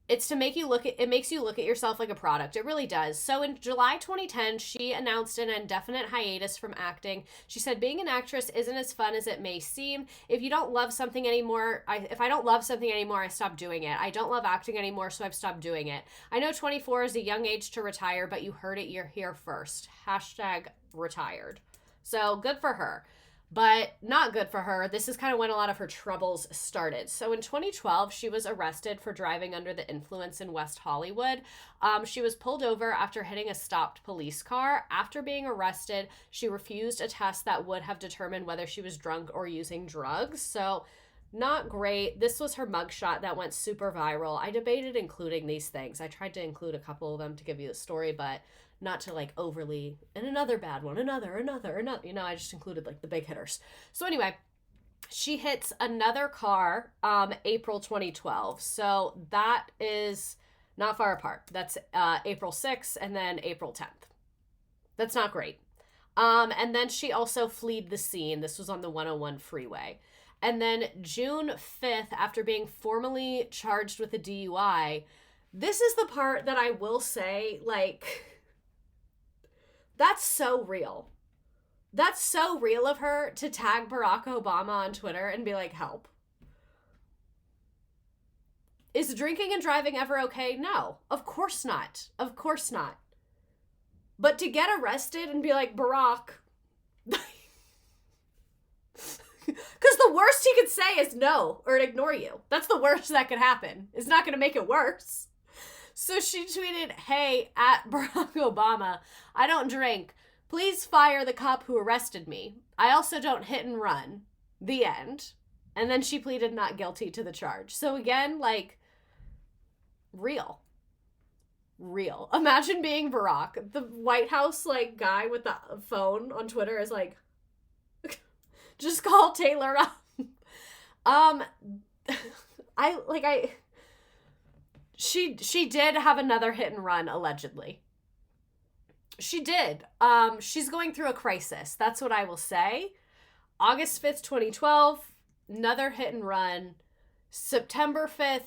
It's to make you look at, it makes you look at yourself like a product. It really does. So in July 2010, she announced an indefinite hiatus from acting. She said, being an actress isn't as fun as it may seem. If you don't love something anymore, if I don't love something anymore, I stop doing it. I don't love acting anymore, so I've stopped doing it. I know 24 is a young age to retire, but you heard it, you're here first. Hashtag retired. So good for her. But not good for her. This is kind of when a lot of her troubles started. So in 2012, she was arrested for driving under the influence in West Hollywood. She was pulled over after hitting a stopped police car. After being arrested, she refused a test that would have determined whether she was drunk or using drugs. So not great. This was her mugshot that went super viral. I debated including these things. I tried to include a couple of them to give you the story, but not to like overly, and another bad one, another, you know, I just included like the big hitters. So anyway, she hits another car, April 2012. So that is not far apart. That's April 6th and then April 10th. That's not great. And then she also fled the scene. This was on the 101 freeway. And then June 5th, after being formally charged with a DUI, this is the part that I will say, like, that's so real. That's so real of her to tag Barack Obama on Twitter and be like, help. Is drinking and driving ever okay? No, of course not. Of course not. But to get arrested and be like, Barack, because the worst he could say is no or ignore you. That's the worst that could happen. It's not going to make it worse. So she tweeted, hey, at Barack Obama, I don't drink. Please fire the cop who arrested me. I also don't hit and run. The end. And then she pleaded not guilty to the charge. So again, like, real. Real. Imagine being Barack. The White House, like, guy with the phone on Twitter is like, just call Taylor up. She did have another hit and run, allegedly. She did. She's going through a crisis. That's what I will say. August 5th, 2012, another hit and run. September 5th,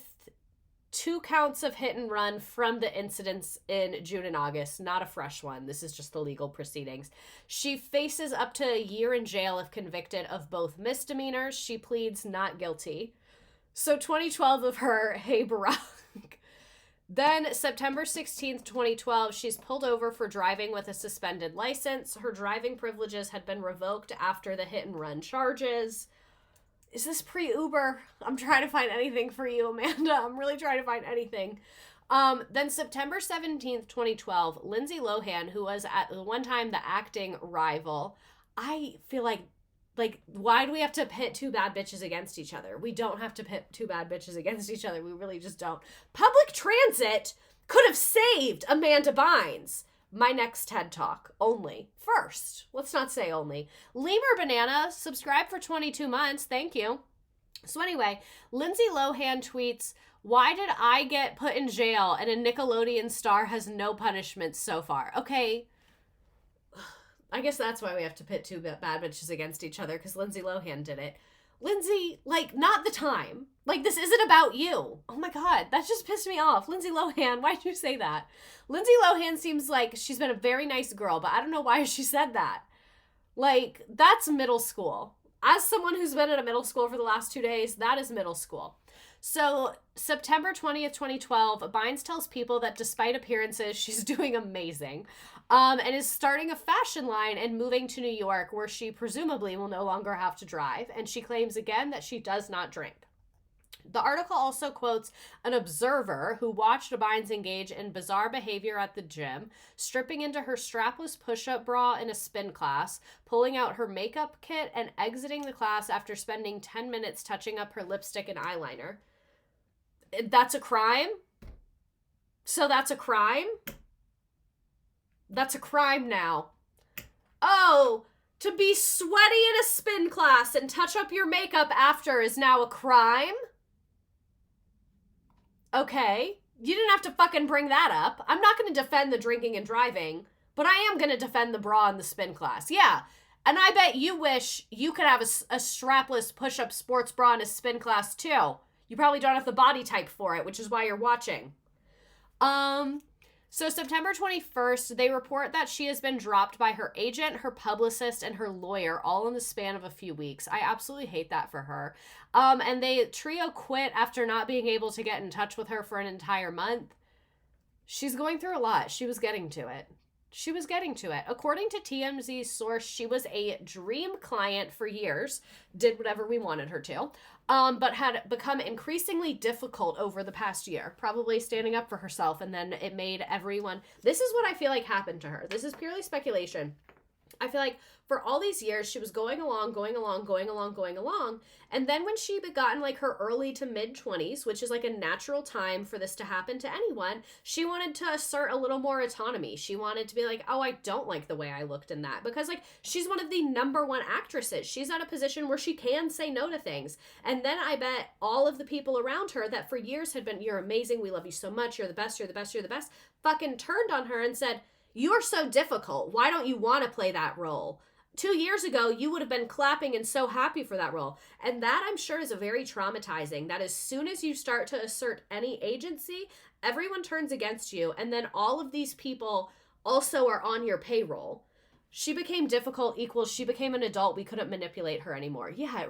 2 counts of hit and run from the incidents in June and August. Not a fresh one. This is just the legal proceedings. She faces up to a year in jail if convicted of both misdemeanors. She pleads not guilty. So 2012 of her, hey Barack. Then September 16th, 2012, she's pulled over for driving with a suspended license. Her driving privileges had been revoked after the hit and run charges. Is this pre-Uber? I'm trying to find anything for you, Amanda. I'm really trying to find anything. Then September 17th, 2012, Lindsay Lohan, who was at the one time the acting rival, I feel like, why do we have to pit 2 bad bitches against each other? We don't have to pit 2 bad bitches against each other. We really just don't. Public transit could have saved Amanda Bynes. My next TED Talk. Only. First. Let's not say only. Lemur Banana, subscribe for 22 months. Thank you. So anyway, Lindsay Lohan tweets, why did I get put in jail and a Nickelodeon star has no punishment so far? Okay. I guess that's why we have to pit 2 bad bitches against each other, because Lindsay Lohan did it. Lindsay, like, not the time. Like, this isn't about you. Oh my God, that just pissed me off. Lindsay Lohan, why'd you say that? Lindsay Lohan seems like she's been a very nice girl, but I don't know why she said that. Like, that's middle school. As someone who's been at a middle school for the last 2 days, that is middle school. So, September 20th, 2012, Bynes tells people that despite appearances, she's doing amazing, and is starting a fashion line and moving to New York, where she presumably will no longer have to drive, and she claims again that she does not drink. The article also quotes an observer who watched Bynes engage in bizarre behavior at the gym, stripping into her strapless push-up bra in a spin class, pulling out her makeup kit, and exiting the class after spending 10 minutes touching up her lipstick and eyeliner. That's a crime? So that's a crime? That's a crime now. Oh, to be sweaty in a spin class and touch up your makeup after is now a crime? Okay, you didn't have to fucking bring that up. I'm not going to defend the drinking and driving, but I am going to defend the bra in the spin class. Yeah, and I bet you wish you could have a strapless push-up sports bra in a spin class too. You probably don't have the body type for it, which is why you're watching. So September 21st, they report that she has been dropped by her agent, her publicist, and her lawyer, all in the span of a few weeks. I absolutely hate that for her. And they trio quit after not being able to get in touch with her for an entire month. She's going through a lot. She was getting to it. According to TMZ's source, she was a dream client for years, did whatever we wanted her to, but had become increasingly difficult over the past year, probably standing up for herself, and then it made everyone... This is what I feel like happened to her. This is purely speculation. I feel like for all these years, she was going along, and then when she got in like her early to mid-20s, which is like a natural time for this to happen to anyone, she wanted to assert a little more autonomy. She wanted to be like, oh, I don't like the way I looked in that, because like she's one of the #1 actresses. She's at a position where she can say no to things. And then I bet all of the people around her that for years had been, you're amazing, we love you so much, you're the best, fucking turned on her and said, you're so difficult. Why don't you want to play that role? 2 years ago, you would have been clapping and so happy for that role. And that, I'm sure, is a very traumatizing. That as soon as you start to assert any agency, everyone turns against you. And then all of these people also are on your payroll. She became difficult equals she became an adult. We couldn't manipulate her anymore. Yeah,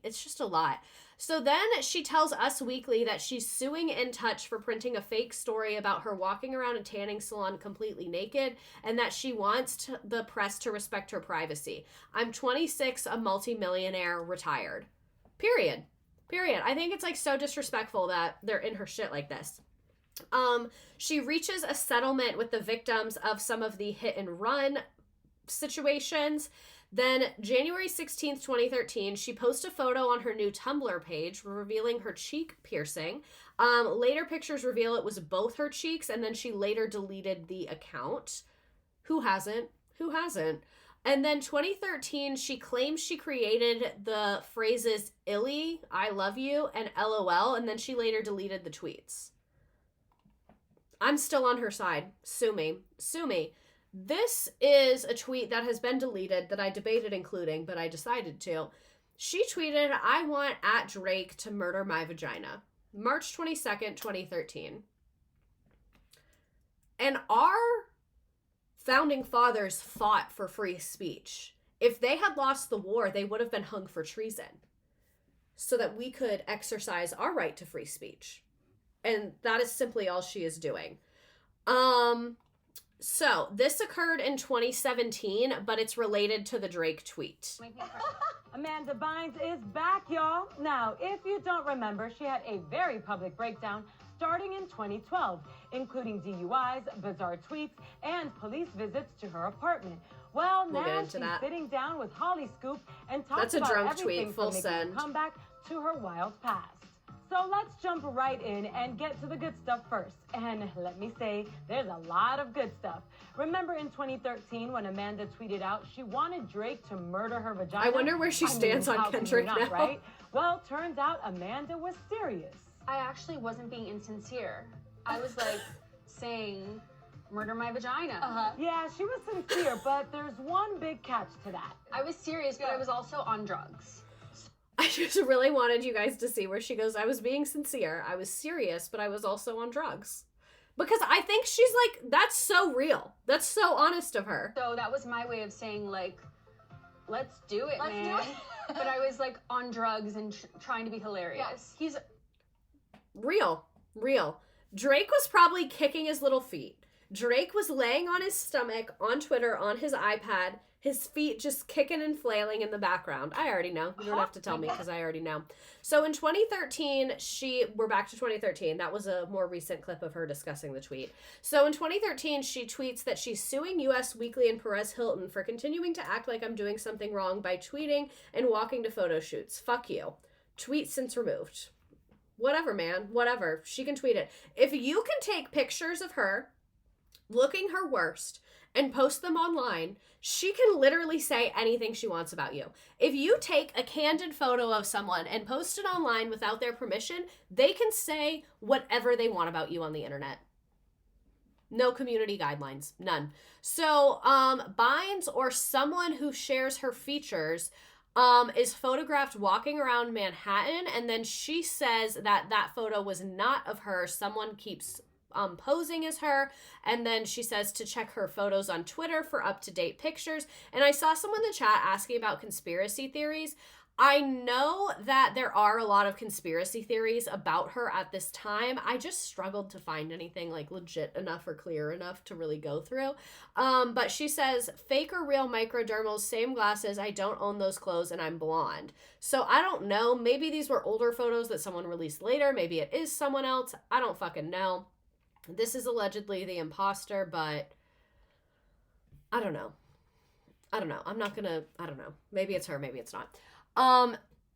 it's just a lot. So then she tells Us Weekly that she's suing In Touch for printing a fake story about her walking around a tanning salon completely naked, and that she wants the press to respect her privacy. I'm 26, a multimillionaire, retired. Period. I think it's like so disrespectful that they're in her shit like this. She reaches a settlement with the victims of some of the hit and run situations. Then January 16th, 2013, she posts a photo on her new Tumblr page revealing her cheek piercing. Later pictures reveal it was both her cheeks, and then she later deleted the account. Who hasn't? And then 2013, she claims she created the phrases "illy," "I love you," and "LOL," and then she later deleted the tweets. I'm still on her side. Sue me. This is a tweet that has been deleted that I debated including, but I decided to. She tweeted, I want @Drake to murder my vagina. March 22nd, 2013. And our founding fathers fought for free speech. If they had lost the war, they would have been hung for treason so that we could exercise our right to free speech. And that is simply all she is doing. So, this occurred in 2017, but it's related to the Drake tweet. Amanda Bynes is back, y'all. Now, if you don't remember, she had a very public breakdown starting in 2012, including DUIs, bizarre tweets, and police visits to her apartment. Well, now she's sitting down with Holly Scoop and talks about everything from making a comeback to her wild past. So let's jump right in and get to the good stuff first. And let me say, there's a lot of good stuff. Remember in 2013 when Amanda tweeted out she wanted Drake to murder her vagina? I wonder where she stands on Kendrick now. Right? Well, turns out Amanda was serious. I actually wasn't being insincere. I was like saying, murder my vagina. Yeah, she was sincere, but there's one big catch to that. I was serious, but I was also on drugs. I just really wanted you guys to see where she goes, I was being sincere, I was serious, but I was also on drugs. Because I think she's like, that's so real. That's so honest of her. So that was my way of saying, like, let's do it, man. But I was like on drugs and trying to be hilarious. Yes. Real. Drake was probably kicking his little feet. Drake was laying on his stomach on Twitter on his iPad, his feet just kicking and flailing in the background. I already know. You don't have to tell me because I already know. So in 2013, we're back to 2013. That was a more recent clip of her discussing the tweet. So in 2013, she tweets that she's suing US Weekly and Perez Hilton for continuing to act like I'm doing something wrong by tweeting and walking to photo shoots. Fuck you. Tweet since removed. Whatever, man. Whatever. She can tweet it. If you can take pictures of her looking her worst and post them online, she can literally say anything she wants about you. If you take a candid photo of someone and post it online without their permission, they can say whatever they want about you on the internet. No community guidelines. None. So, Bynes or someone who shares her features is photographed walking around Manhattan, and then she says that photo was not of her. Someone keeps posing as her, and then she says to check her photos on Twitter for up-to-date pictures. And I saw someone in the chat asking about conspiracy theories. I know that there are a lot of conspiracy theories about her at this time. I just struggled to find anything like legit enough or clear enough to really go through. But she says, fake or real microdermals, same glasses, I don't own those clothes, and I'm blonde. So I don't know. Maybe these were older photos that someone released later. Maybe it is someone else. I don't fucking know. This is allegedly the imposter, but I don't know. I'm not gonna, I don't know. Maybe it's her, maybe it's not.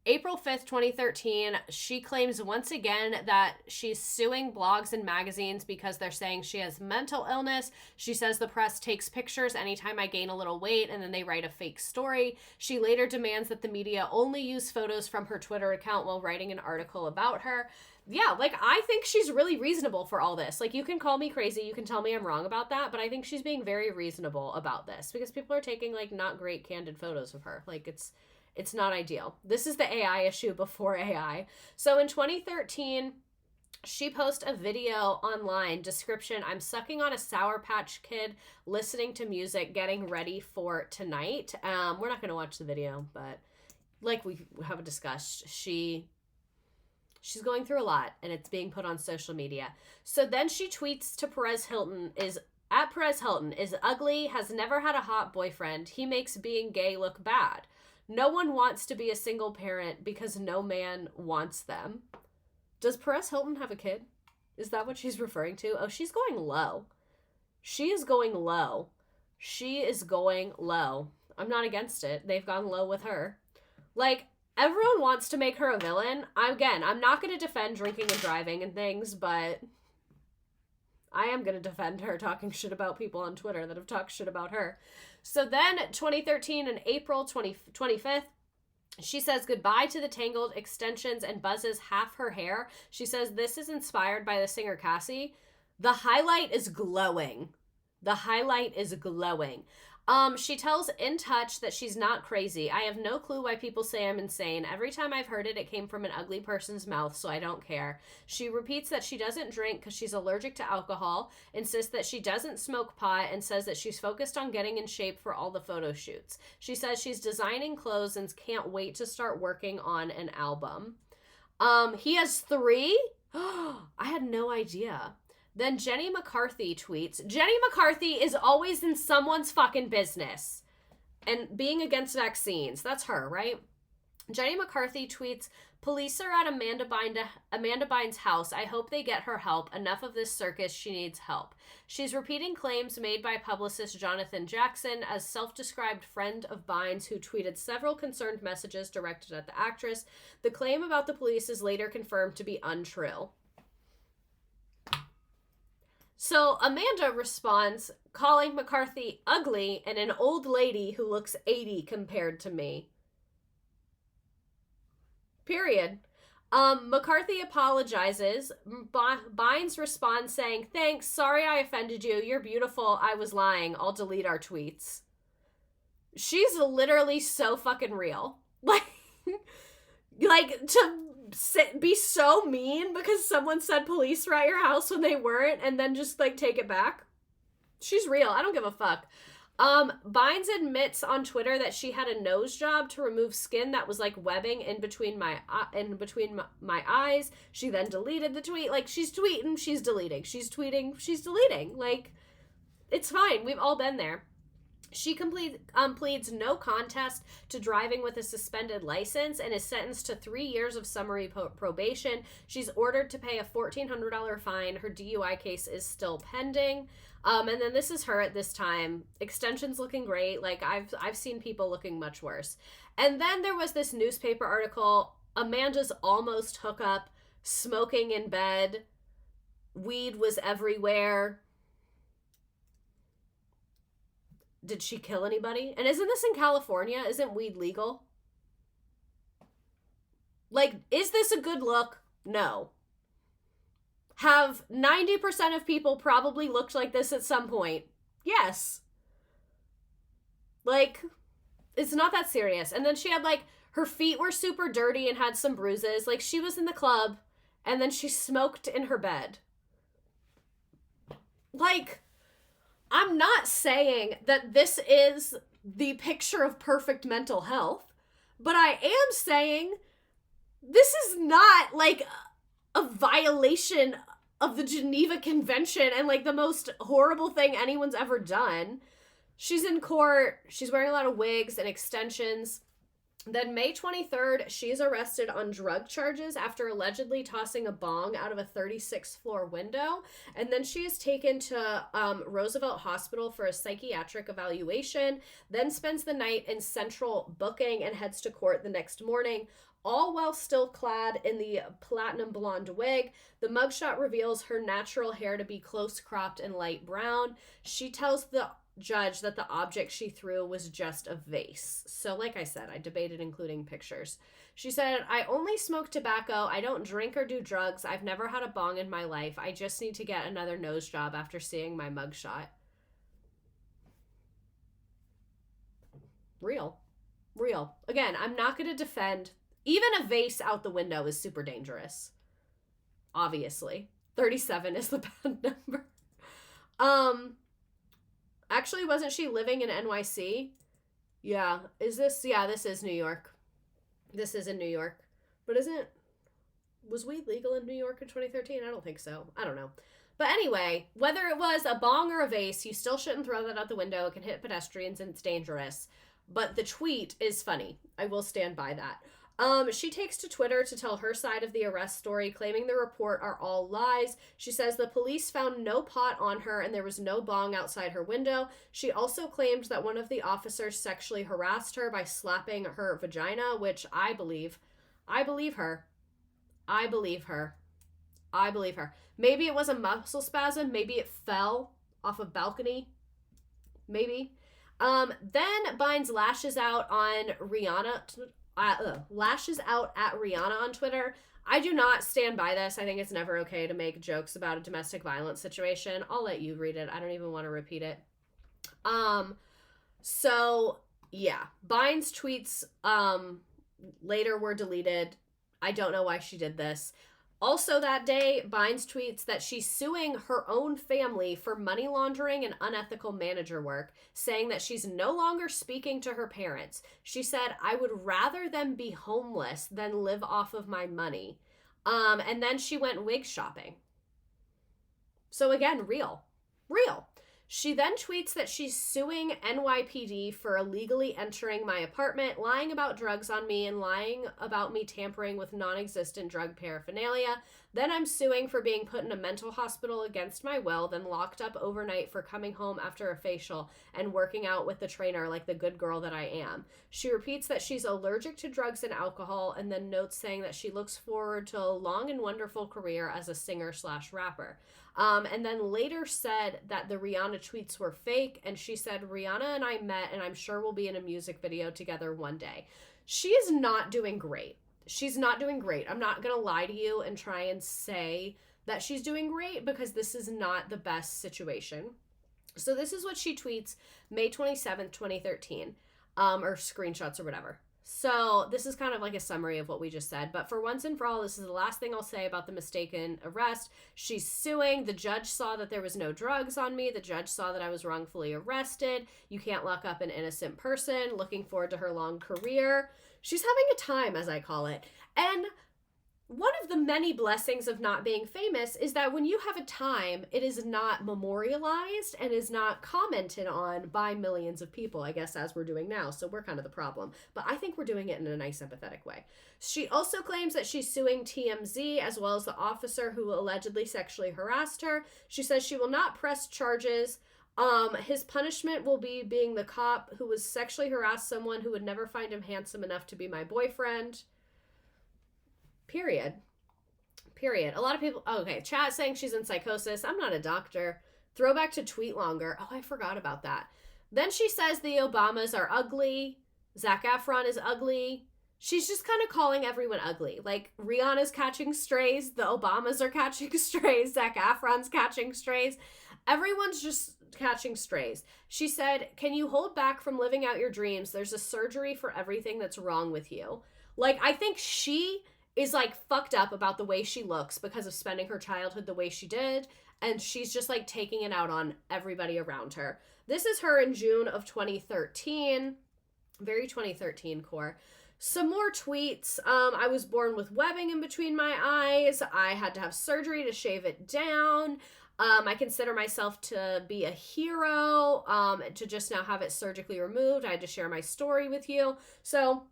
April 5th, 2013, she claims once again that she's suing blogs and magazines because they're saying she has mental illness. She says the press takes pictures anytime I gain a little weight and then they write a fake story. She later demands that the media only use photos from her Twitter account while writing an article about her. Yeah, like, I think she's really reasonable for all this. Like, you can call me crazy, you can tell me I'm wrong about that, but I think she's being very reasonable about this because people are taking, like, not great candid photos of her. Like, it's not ideal. This is the AI issue before AI. So in 2013, she posted a video online, description, I'm sucking on a Sour Patch Kid, listening to music, getting ready for tonight. We're not going to watch the video, but like we have discussed, she's going through a lot and it's being put on social media. So then she tweets to Perez Hilton, is ugly, has never had a hot boyfriend. He makes being gay look bad. No one wants to be a single parent because no man wants them. Does Perez Hilton have a kid? Is that what she's referring to? Oh, she's going low. She is going low. She is going low. I'm not against it. They've gone low with her. Like, everyone wants to make her a villain. I'm not going to defend drinking and driving and things, but I am going to defend her talking shit about people on Twitter that have talked shit about her. So then 2013 and April 25th, she says goodbye to the tangled extensions and buzzes half her hair. She says this is inspired by the singer Cassie. The highlight is glowing. The highlight is glowing. She tells In Touch that she's not crazy. I have no clue why people say I'm insane. Every time I've heard it, it came from an ugly person's mouth, so I don't care. She repeats that she doesn't drink because she's allergic to alcohol, insists that she doesn't smoke pot, and says that she's focused on getting in shape for all the photo shoots. She says she's designing clothes and can't wait to start working on an album. He has 3? I had no idea. Then Jenny McCarthy tweets, Jenny McCarthy is always in someone's fucking business. And being against vaccines. That's her, right? Jenny McCarthy tweets, police are at Amanda Bynes' house. I hope they get her help. Enough of this circus. She needs help. She's repeating claims made by publicist Jonathan Jackson, as self-described friend of Bynes, who tweeted several concerned messages directed at the actress. The claim about the police is later confirmed to be untrue. So Amanda responds, calling McCarthy ugly and an old lady who looks 80 compared to me. Period. McCarthy apologizes. Bynes responds saying, thanks, sorry I offended you. You're beautiful. I was lying. I'll delete our tweets. She's literally so fucking real. Like to be so mean because someone said police were at your house when they weren't and then just like take it back. She's real. I don't give a fuck. Bynes admits on Twitter that she had a nose job to remove skin that was like webbing in between my eyes. She then deleted the tweet. Like, she's tweeting, she's deleting. She's tweeting, she's deleting. Like, it's fine. We've all been there. She pleads no contest to driving with a suspended license and is sentenced to 3 years of summary probation. She's ordered to pay a $1,400 fine. Her DUI case is still pending. And then this is her at this time. Extension's looking great. Like, I've seen people looking much worse. And then there was this newspaper article, Amanda's almost hookup, smoking in bed, weed was everywhere. Did she kill anybody? And isn't this in California? Isn't weed legal? Like, is this a good look? No. Have 90% of people probably looked like this at some point? Yes. Like, it's not that serious. And then she had, like, her feet were super dirty and had some bruises. Like, she was in the club, and then she smoked in her bed. Like, I'm not saying that this is the picture of perfect mental health, but I am saying this is not, like, a violation of the Geneva Convention and, like, the most horrible thing anyone's ever done. She's in court. She's wearing a lot of wigs and extensions. Then May 23rd, she's arrested on drug charges after allegedly tossing a bong out of a 36th floor window. And then she is taken to Roosevelt Hospital for a psychiatric evaluation, then spends the night in central booking and heads to court the next morning, all while still clad in the platinum blonde wig. The mugshot reveals her natural hair to be close cropped and light brown. She tells the judge that the object she threw was just a vase. So like I said, I debated including pictures. She said, I only smoke tobacco. I don't drink or do drugs. I've never had a bong in my life. I just need to get another nose job after seeing my mugshot. Real. Again, I'm not going to defend. Even a vase out the window is super dangerous. Obviously. 37 is the bad number. Actually, wasn't she living in NYC? Yeah. This is New York. This is in New York. But was weed legal in New York in 2013? I don't think so. I don't know. But anyway, whether it was a bong or a vase, you still shouldn't throw that out the window. It can hit pedestrians and it's dangerous. But the tweet is funny. I will stand by that. She takes to Twitter to tell her side of the arrest story, claiming the report are all lies. She says the police found no pot on her and there was no bong outside her window. She also claimed that one of the officers sexually harassed her by slapping her vagina, which I believe. I believe her. Maybe it was a muscle spasm. Maybe it fell off a balcony. Maybe. Then Bynes lashes out on Rihanna. Lashes out at Rihanna on Twitter. I do not stand by this. I think it's never okay to make jokes about a domestic violence situation. I'll let you read it. I don't even want to repeat it. So yeah, Bynes' tweets later were deleted. I don't know why she did this. Also that day, Bynes tweets that she's suing her own family for money laundering and unethical manager work, saying that she's no longer speaking to her parents. She said, I would rather them be homeless than live off of my money. And then she went wig shopping. So again, real. She then tweets that she's suing NYPD for illegally entering my apartment, lying about drugs on me, and lying about me tampering with non-existent drug paraphernalia. Then I'm suing for being put in a mental hospital against my will, then locked up overnight for coming home after a facial and working out with the trainer like the good girl that I am. She repeats that she's allergic to drugs and alcohol, and then notes saying that she looks forward to a long and wonderful career as a singer/rapper. And then later said that the Rihanna tweets were fake, and she said, Rihanna and I met, and I'm sure we'll be in a music video together one day. She is not doing great. She's not doing great. I'm not going to lie to you and try and say that she's doing great, because this is not the best situation. So this is what she tweets May 27th, 2013, or screenshots or whatever. So this is kind of like a summary of what we just said. But for once and for all, this is the last thing I'll say about the mistaken arrest. She's suing. The judge saw that there was no drugs on me. The judge saw that I was wrongfully arrested. You can't lock up an innocent person. Looking forward to her long career. She's having a time, as I call it. And one of the many blessings of not being famous is that when you have a time, it is not memorialized and is not commented on by millions of people, I guess, as we're doing now. So we're kind of the problem. But I think we're doing it in a nice, empathetic way. She also claims that she's suing TMZ as well as the officer who allegedly sexually harassed her. She says she will not press charges. His punishment will be being the cop who was sexually harassed someone who would never find him handsome enough to be my boyfriend. Period. A lot of people, okay, chat saying she's in psychosis. I'm not a doctor. Throwback to tweet longer. Oh, I forgot about that. Then she says the Obamas are ugly. Zac Efron is ugly. She's just kind of calling everyone ugly. Like, Rihanna's catching strays. The Obamas are catching strays. Zac Efron's catching strays. Everyone's just catching strays. She said, can you hold back from living out your dreams? There's a surgery for everything that's wrong with you. Like, I think she is like fucked up about the way she looks because of spending her childhood the way she did, and she's just like taking it out on everybody around her. This is her in June of 2013. Very 2013 core. Some more tweets. I was born with webbing in between my eyes. I had to have surgery to shave it down. I consider myself to be a hero, to just now have it surgically removed. I had to share my story with you. So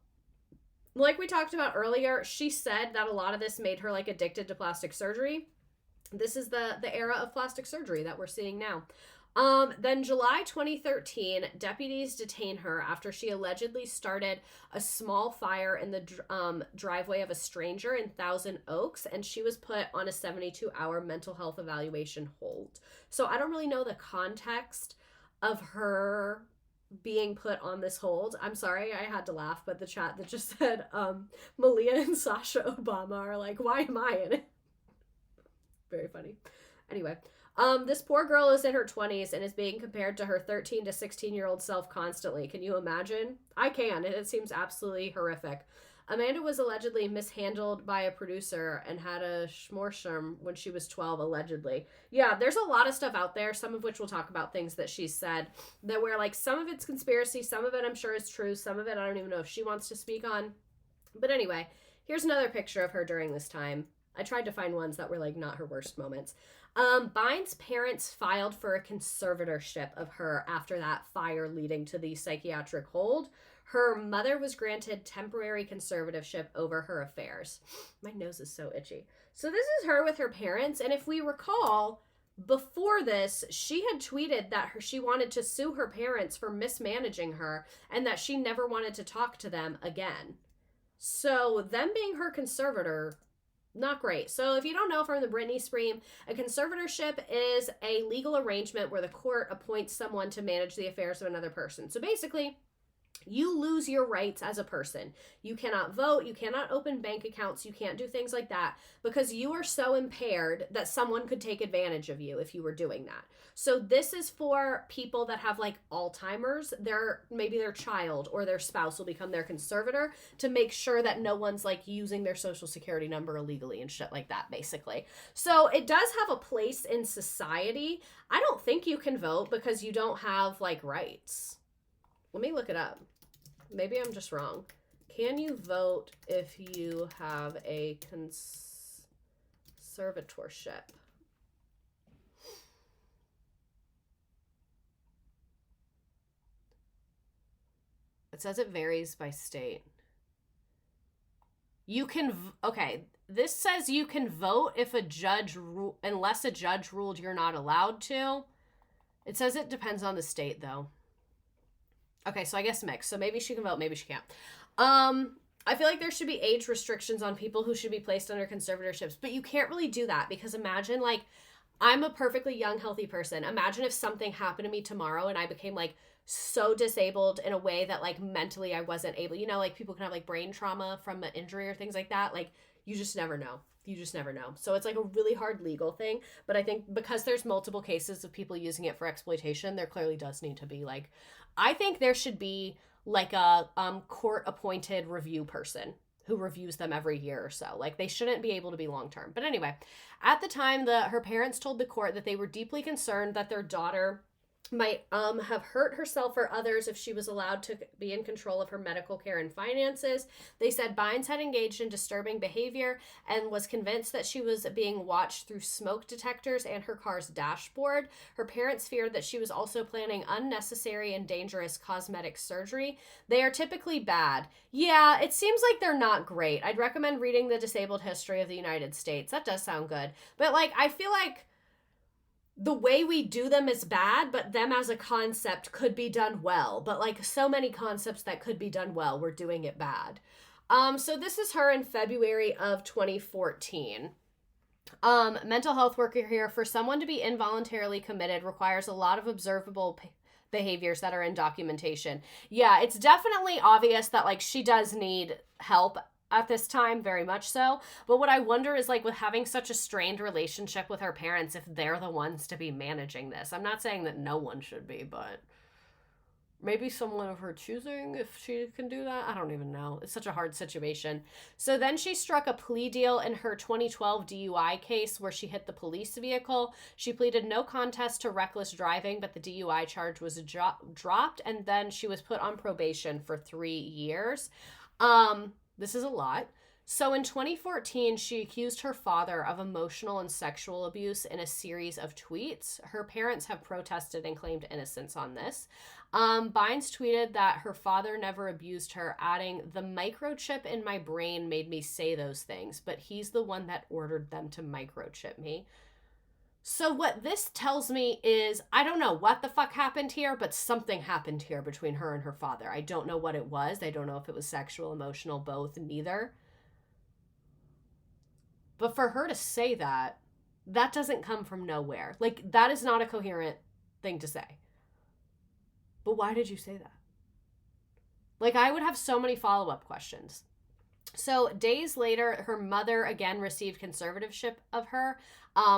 like we talked about earlier, she said that a lot of this made her like addicted to plastic surgery. This is the era of plastic surgery that we're seeing now. Then July 2013, deputies detain her after she allegedly started a small fire in the driveway of a stranger in Thousand Oaks, and she was put on a 72-hour mental health evaluation hold. So I don't really know the context of her being put on this hold. I'm sorry, I had to laugh, but the chat that just said Malia and Sasha Obama are like, why am I in it? Very funny. Anyway, this poor girl is in her 20s and is being compared to her 13 to 16-year-old self constantly. Can you imagine? I can, and it seems absolutely horrific. Amanda was allegedly mishandled by a producer and had a schmorsum when she was 12, allegedly. Yeah, there's a lot of stuff out there, some of which we'll talk about things that she's said, that where, like, some of it's conspiracy, some of it I'm sure is true, some of it I don't even know if she wants to speak on. But anyway, here's another picture of her during this time. I tried to find ones that were, like, not her worst moments. Bynes' parents filed for a conservatorship of her after that fire leading to the psychiatric hold. Her mother was granted temporary conservatorship over her affairs. My nose is so itchy. So this is her with her parents, and if we recall, before this, she had tweeted that she wanted to sue her parents for mismanaging her and that she never wanted to talk to them again. So them being her conservator, not great. So if you don't know from the Britney Scream, a conservatorship is a legal arrangement where the court appoints someone to manage the affairs of another person. So basically, you lose your rights as a person. You cannot vote, you cannot open bank accounts, you can't do things like that because you are so impaired that someone could take advantage of you if you were doing that. So this is for people that have like Alzheimer's, maybe their child or their spouse will become their conservator to make sure that no one's like using their social security number illegally and shit like that, basically. So it does have a place in society. I don't think you can vote because you don't have like rights. Let me look it up. Maybe I'm just wrong. Can you vote if you have a conservatorship? It says it varies by state. You can, okay, this says you can vote if a judge, unless a judge ruled you're not allowed to. It says it depends on the state, though. Okay, so I guess mixed. So maybe she can vote, maybe she can't. I feel like there should be age restrictions on people who should be placed under conservatorships, but you can't really do that because imagine, like, I'm a perfectly young, healthy person. Imagine if something happened to me tomorrow and I became, like, so disabled in a way that, like, mentally I wasn't able, you know, like, people can have, like, brain trauma from an injury or things like that. Like, You just never know. You just never know. So it's like a really hard legal thing. But I think because there's multiple cases of people using it for exploitation, there clearly does need to be like, I think there should be like a court appointed review person who reviews them every year or so. Like they shouldn't be able to be long term. But anyway, at the time, her parents told the court that they were deeply concerned that their daughter might have hurt herself or others if she was allowed to be in control of her medical care and finances. They said Bynes had engaged in disturbing behavior and was convinced that she was being watched through smoke detectors and her car's dashboard. Her parents feared that she was also planning unnecessary and dangerous cosmetic surgery. They are typically bad. Yeah, it seems like they're not great. I'd recommend reading The Disabled History of the United States. That does sound good. But like, I feel like the way we do them is bad, but them as a concept could be done well. But like so many concepts that could be done well, we're doing it bad. So this is her in February of 2014. Mental health worker here. For someone to be involuntarily committed requires a lot of observable behaviors that are in documentation. Yeah, it's definitely obvious that like she does need help at this time, very much so. But what I wonder is like with having such a strained relationship with her parents, if they're the ones to be managing this. I'm not saying that no one should be, but maybe someone of her choosing, if she can do that. I don't even know. It's such a hard situation. So then she struck a plea deal in her 2012 DUI case where she hit the police vehicle. She pleaded no contest to reckless driving, but the DUI charge was dropped, and then she was put on probation for 3 years. This is a lot. So in 2014, she accused her father of emotional and sexual abuse in a series of tweets. Her parents have protested and claimed innocence on this. Bynes tweeted that her father never abused her, adding, "The microchip in my brain made me say those things, but he's the one that ordered them to microchip me." So what this tells me is, I don't know what the fuck happened here, but something happened here between her and her father. I don't know what it was. I don't know if it was sexual, emotional, both, neither. But for her to say that, that doesn't come from nowhere. Like, that is not a coherent thing to say. But why did you say that? Like, I would have so many follow-up questions. So days later, her mother again received conservatorship of her.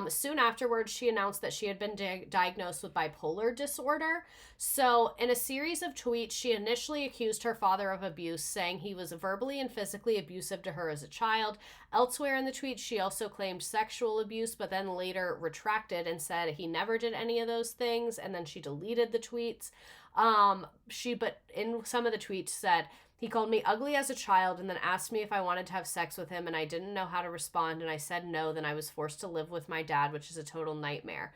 Soon afterwards, she announced that she had been diagnosed with bipolar disorder. So in a series of tweets, she initially accused her father of abuse, saying he was verbally and physically abusive to her as a child. Elsewhere in the tweet, she also claimed sexual abuse, but then later retracted and said he never did any of those things. And then she deleted the tweets. But in some of the tweets said, "He called me ugly as a child and then asked me if I wanted to have sex with him, and I didn't know how to respond, and I said no. Then I was forced to live with my dad, which is a total nightmare."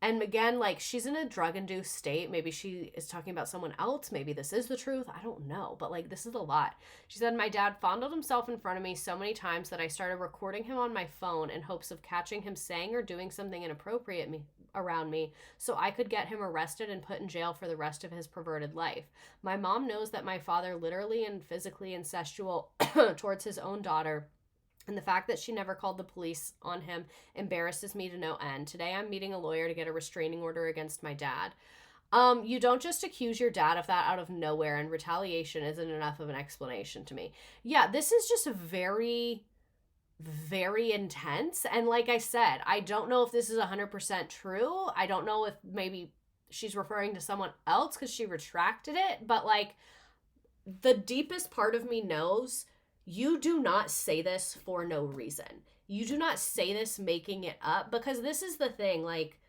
And again, like, she's in a drug-induced state. Maybe she is talking about someone else. Maybe this is the truth. I don't know. But, like, this is a lot. She said, "My dad fondled himself in front of me so many times that I started recording him on my phone in hopes of catching him saying or doing something inappropriate around me so I could get him arrested and put in jail for the rest of his perverted life. My mom knows that my father literally and physically incestual towards his own daughter, and the fact that she never called the police on him embarrasses me to no end. Today I'm meeting a lawyer to get a restraining order against my dad." You don't just accuse your dad of that out of nowhere, and retaliation isn't enough of an explanation to me. Yeah, this is just very, very intense. And like I said, I don't know if this is 100% true. I don't know if maybe she's referring to someone else because she retracted it. But like, the deepest part of me knows you do not say this for no reason. You do not say this making it up, because this is the thing, like,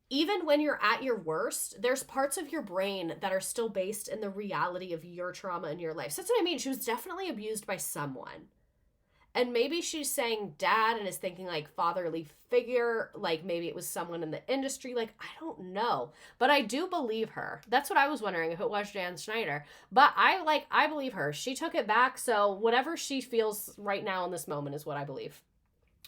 even when you're at your worst, there's parts of your brain that are still based in the reality of your trauma in your life. So that's what I mean. She was definitely abused by someone. And maybe she's saying dad and is thinking like fatherly figure, like maybe it was someone in the industry. Like, I don't know. But I do believe her. That's what I was wondering, if it was Jan Schneider. But I believe her. She took it back. So whatever she feels right now in this moment is what I believe.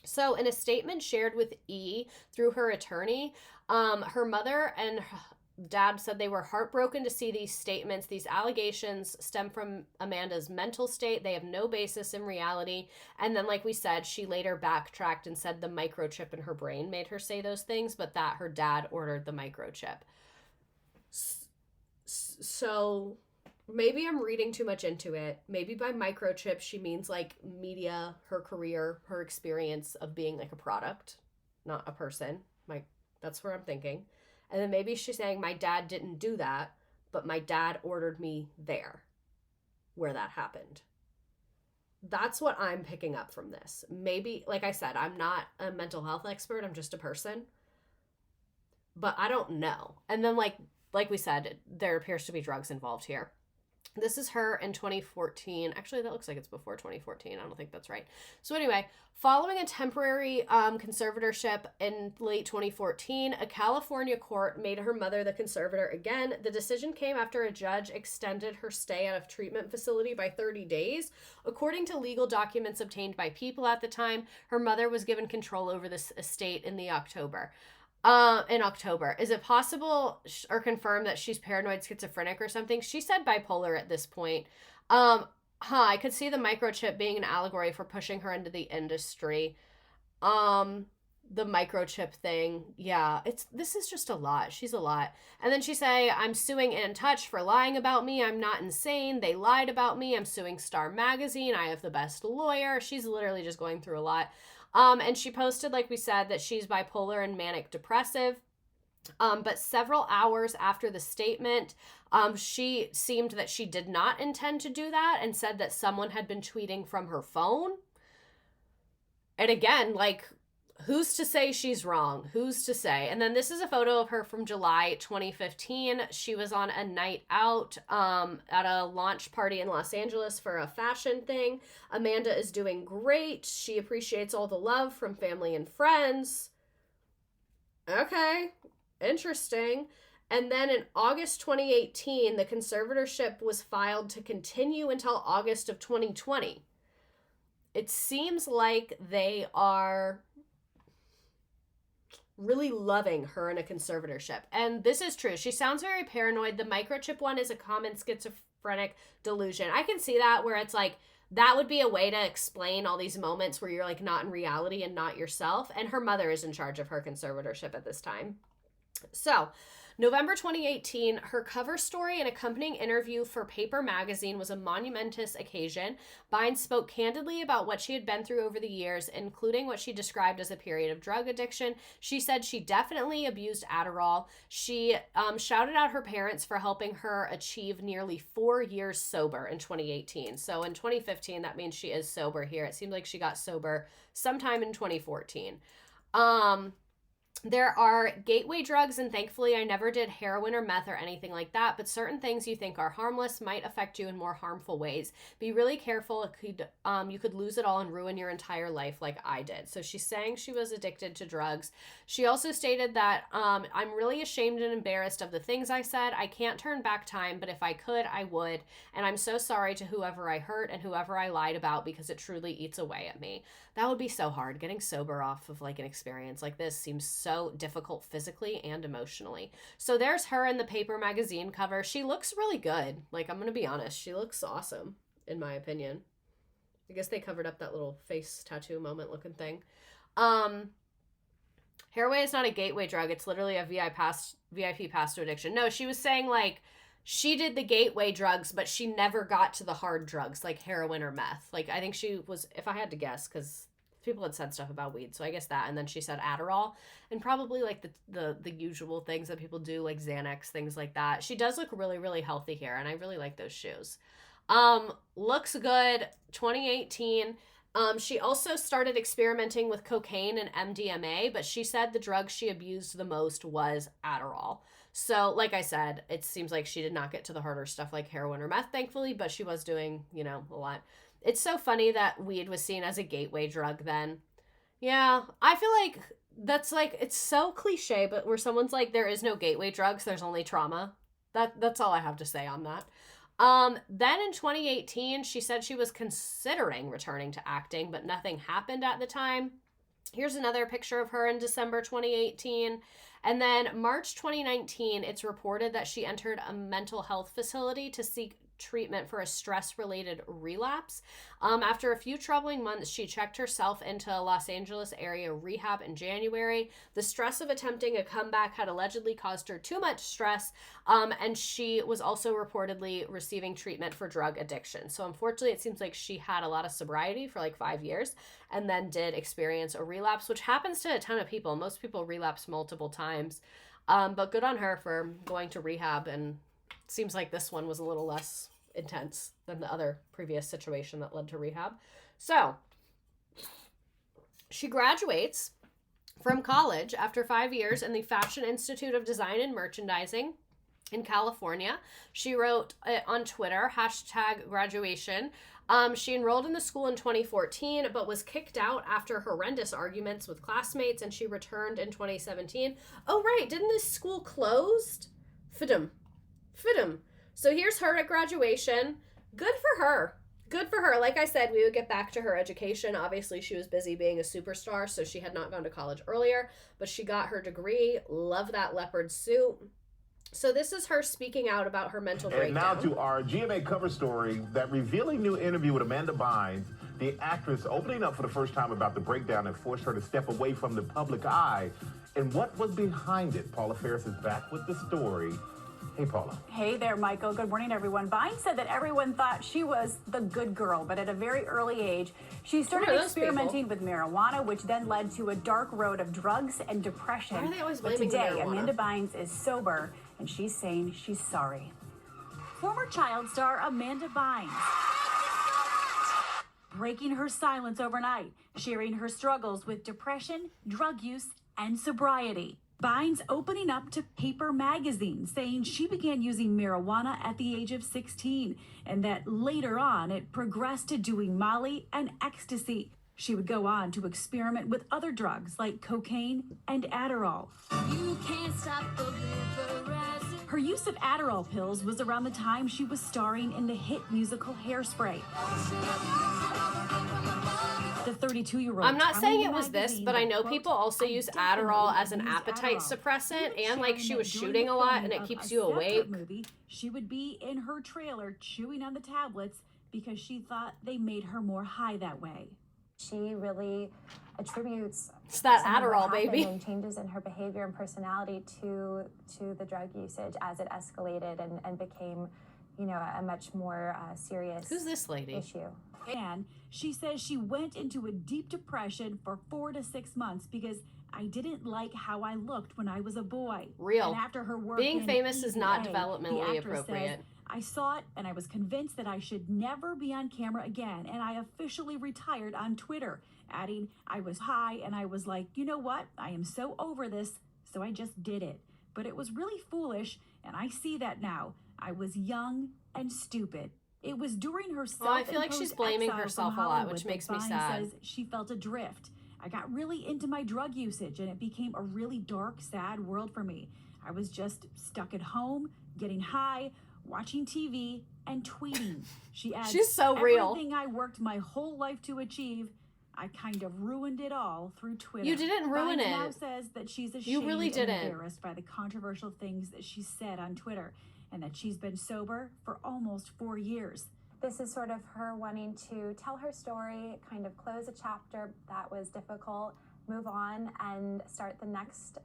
So in a statement shared with E through her attorney, her mother and dad said they were heartbroken to see these statements. These allegations stem from Amanda's mental state. They have no basis in reality. And then, like we said, she later backtracked and said the microchip in her brain made her say those things, but that her dad ordered the microchip. So maybe I'm reading too much into it. Maybe by microchip, she means like media, her career, her experience of being like a product, not a person. That's where I'm thinking. And then maybe she's saying my dad didn't do that, but my dad ordered me there where that happened. That's what I'm picking up from this. Maybe, like I said, I'm not a mental health expert. I'm just a person. But I don't know. And then like we said, there appears to be drugs involved here. This is her in 2014. Actually, that looks like it's before 2014. I don't think that's right. So anyway, following a temporary conservatorship in late 2014, a California court made her mother the conservator again. The decision came after a judge extended her stay at a treatment facility by 30 days. According to legal documents obtained by People at the time, her mother was given control over this estate in October. Is it possible or confirmed that she's paranoid schizophrenic or something? She said bipolar at this point. I could see the microchip being an allegory for pushing her into the industry. The microchip thing. Yeah, this is just a lot. She's a lot. And then she say, I'm suing In Touch for lying about me. I'm not insane. They lied about me. I'm suing Star Magazine. I have the best lawyer. She's literally just going through a lot. And she posted, like we said, that she's bipolar and manic depressive. But several hours after the statement, she seemed that she did not intend to do that and said that someone had been tweeting from her phone. And again, like, who's to say she's wrong? Who's to say? And then this is a photo of her from July 2015. She was on a night out at a launch party in Los Angeles for a fashion thing. Amanda is doing great. She appreciates all the love from family and friends. Okay, interesting. And then in August 2018, the conservatorship was filed to continue until August of 2020. It seems like they are really loving her in a conservatorship. And this is true. She sounds very paranoid. The microchip one is a common schizophrenic delusion. I can see that, where it's like, that would be a way to explain all these moments where you're like not in reality and not yourself. And her mother is in charge of her conservatorship at this time. So November 2018, her cover story and accompanying interview for Paper magazine was a monumentous occasion. Bynes spoke candidly about what she had been through over the years, including what she described as a period of drug addiction. She said she definitely abused Adderall. She shouted out her parents for helping her achieve nearly 4 years sober in 2018. So in 2015, that means she is sober here. It seemed like she got sober sometime in 2014. There are gateway drugs, and thankfully I never did heroin or meth or anything like that, but certain things you think are harmless might affect you in more harmful ways. Be really careful. You could lose it all and ruin your entire life like I did. So she's saying she was addicted to drugs. She also stated that I'm really ashamed and embarrassed of the things I said. I can't turn back time, but if I could, I would. And I'm so sorry to whoever I hurt and whoever I lied about, because it truly eats away at me. That would be so hard. Getting sober off of like an experience like this seems so difficult physically and emotionally. So there's her in the Paper magazine cover. She looks really good. Like, I'm going to be honest. She looks awesome, in my opinion. I guess they covered up that little face tattoo moment looking thing. Heroin is not a gateway drug. It's literally a VIP pass to addiction. No, she was saying like she did the gateway drugs, but she never got to the hard drugs like heroin or meth. Like, I think she was, if I had to guess, because people had said stuff about weed, so I guess that. And then she said Adderall and probably like the usual things that people do, like Xanax, things like that. She does look really, really healthy here, and I really like those shoes. Looks good. 2018. She also started experimenting with cocaine and MDMA, but she said the drug she abused the most was Adderall. So, like I said, it seems like she did not get to the harder stuff like heroin or meth, thankfully, but she was doing, a lot. It's so funny that weed was seen as a gateway drug then. Yeah, I feel like that's like, it's so cliche, but where someone's like, there is no gateway drugs, there's only trauma. That's all I have to say on that. Then in 2018, she said she was considering returning to acting, but nothing happened at the time. Here's another picture of her in December 2018. And then March 2019, it's reported that she entered a mental health facility to seek treatment for a stress-related relapse. After a few troubling months, she checked herself into a Los Angeles area rehab in January. The stress of attempting a comeback had allegedly caused her too much stress, and she was also reportedly receiving treatment for drug addiction. So unfortunately, it seems like she had a lot of sobriety for like 5 years and then did experience a relapse, which happens to a ton of people. Most people relapse multiple times, but good on her for going to rehab, and seems like this one was a little less intense than the other previous situation that led to rehab. So she graduates from college after 5 years in the Fashion Institute of Design and Merchandising in California. She wrote on Twitter, #graduation. She enrolled in the school in 2014, but was kicked out after horrendous arguments with classmates, and she returned in 2017. Oh, right. Didn't this school closed? Fidum. So here's her at graduation. Good for her. Good for her. Like I said, we would get back to her education. Obviously, she was busy being a superstar, so she had not gone to college earlier, but she got her degree. Love that leopard suit. So this is her speaking out about her mental breakdown. And now to our GMA cover story, that revealing new interview with Amanda Bynes, the actress opening up for the first time about the breakdown that forced her to step away from the public eye. And what was behind it? Paula Ferris is back with the story. Hey, Paula. Hey there, Michael. Good morning, everyone. Bynes said that everyone thought she was the good girl, but at a very early age, she started experimenting with marijuana, which then led to a dark road of drugs and depression. Why are they always But blaming today, marijuana? Amanda Bynes is sober, and she's saying she's sorry. Former child star Amanda Bynes breaking her silence overnight, sharing her struggles with depression, drug use, and sobriety. Bynes opening up to Paper magazine, saying she began using marijuana at the age of 16, and that later on it progressed to doing Molly and ecstasy. She would go on to experiment with other drugs like cocaine and Adderall. You can't stop the river rising. Her use of Adderall pills was around the time she was starring in the hit musical Hairspray. The 32-year-old. I'm not saying it was this, but I know people also use Adderall as an appetite suppressant, and like she was shooting a lot and it keeps you awake. Movie, she would be in her trailer chewing on the tablets because she thought they made her more high that way. She really attributes It's that some of what Adderall, happened baby. and changes in her behavior and personality to the drug usage as it escalated and became, you know, a much more serious Who's this lady? issue. And she says she went into a deep depression for 4 to 6 months because I didn't like how I looked when I was a boy. Real. And after her work Being in famous is not EA, developmentally the actress appropriate. says, I saw it and I was convinced that I should never be on camera again, and I officially retired on Twitter, adding, I was high and I was like, you know what? I am so over this, so I just did it. But it was really foolish, and I see that now. I was young and stupid. It was during her I feel like she's self-imposed blaming exile herself from a lot, Hollywood which that makes me Bynes sad. says she felt adrift. I got really into my drug usage, and it became a really dark, sad world for me. I was just stuck at home, getting high, watching TV, and tweeting. She adds, She's so real. Everything I worked my whole life to achieve, I kind of ruined it all through Twitter. You didn't ruin Bynes now it. says that she's ashamed You really and didn't. embarrassed by the controversial things that she said on Twitter, and that she's been sober for almost 4 years. This is sort of her wanting to tell her story, kind of close a chapter that was difficult, move on, and start the next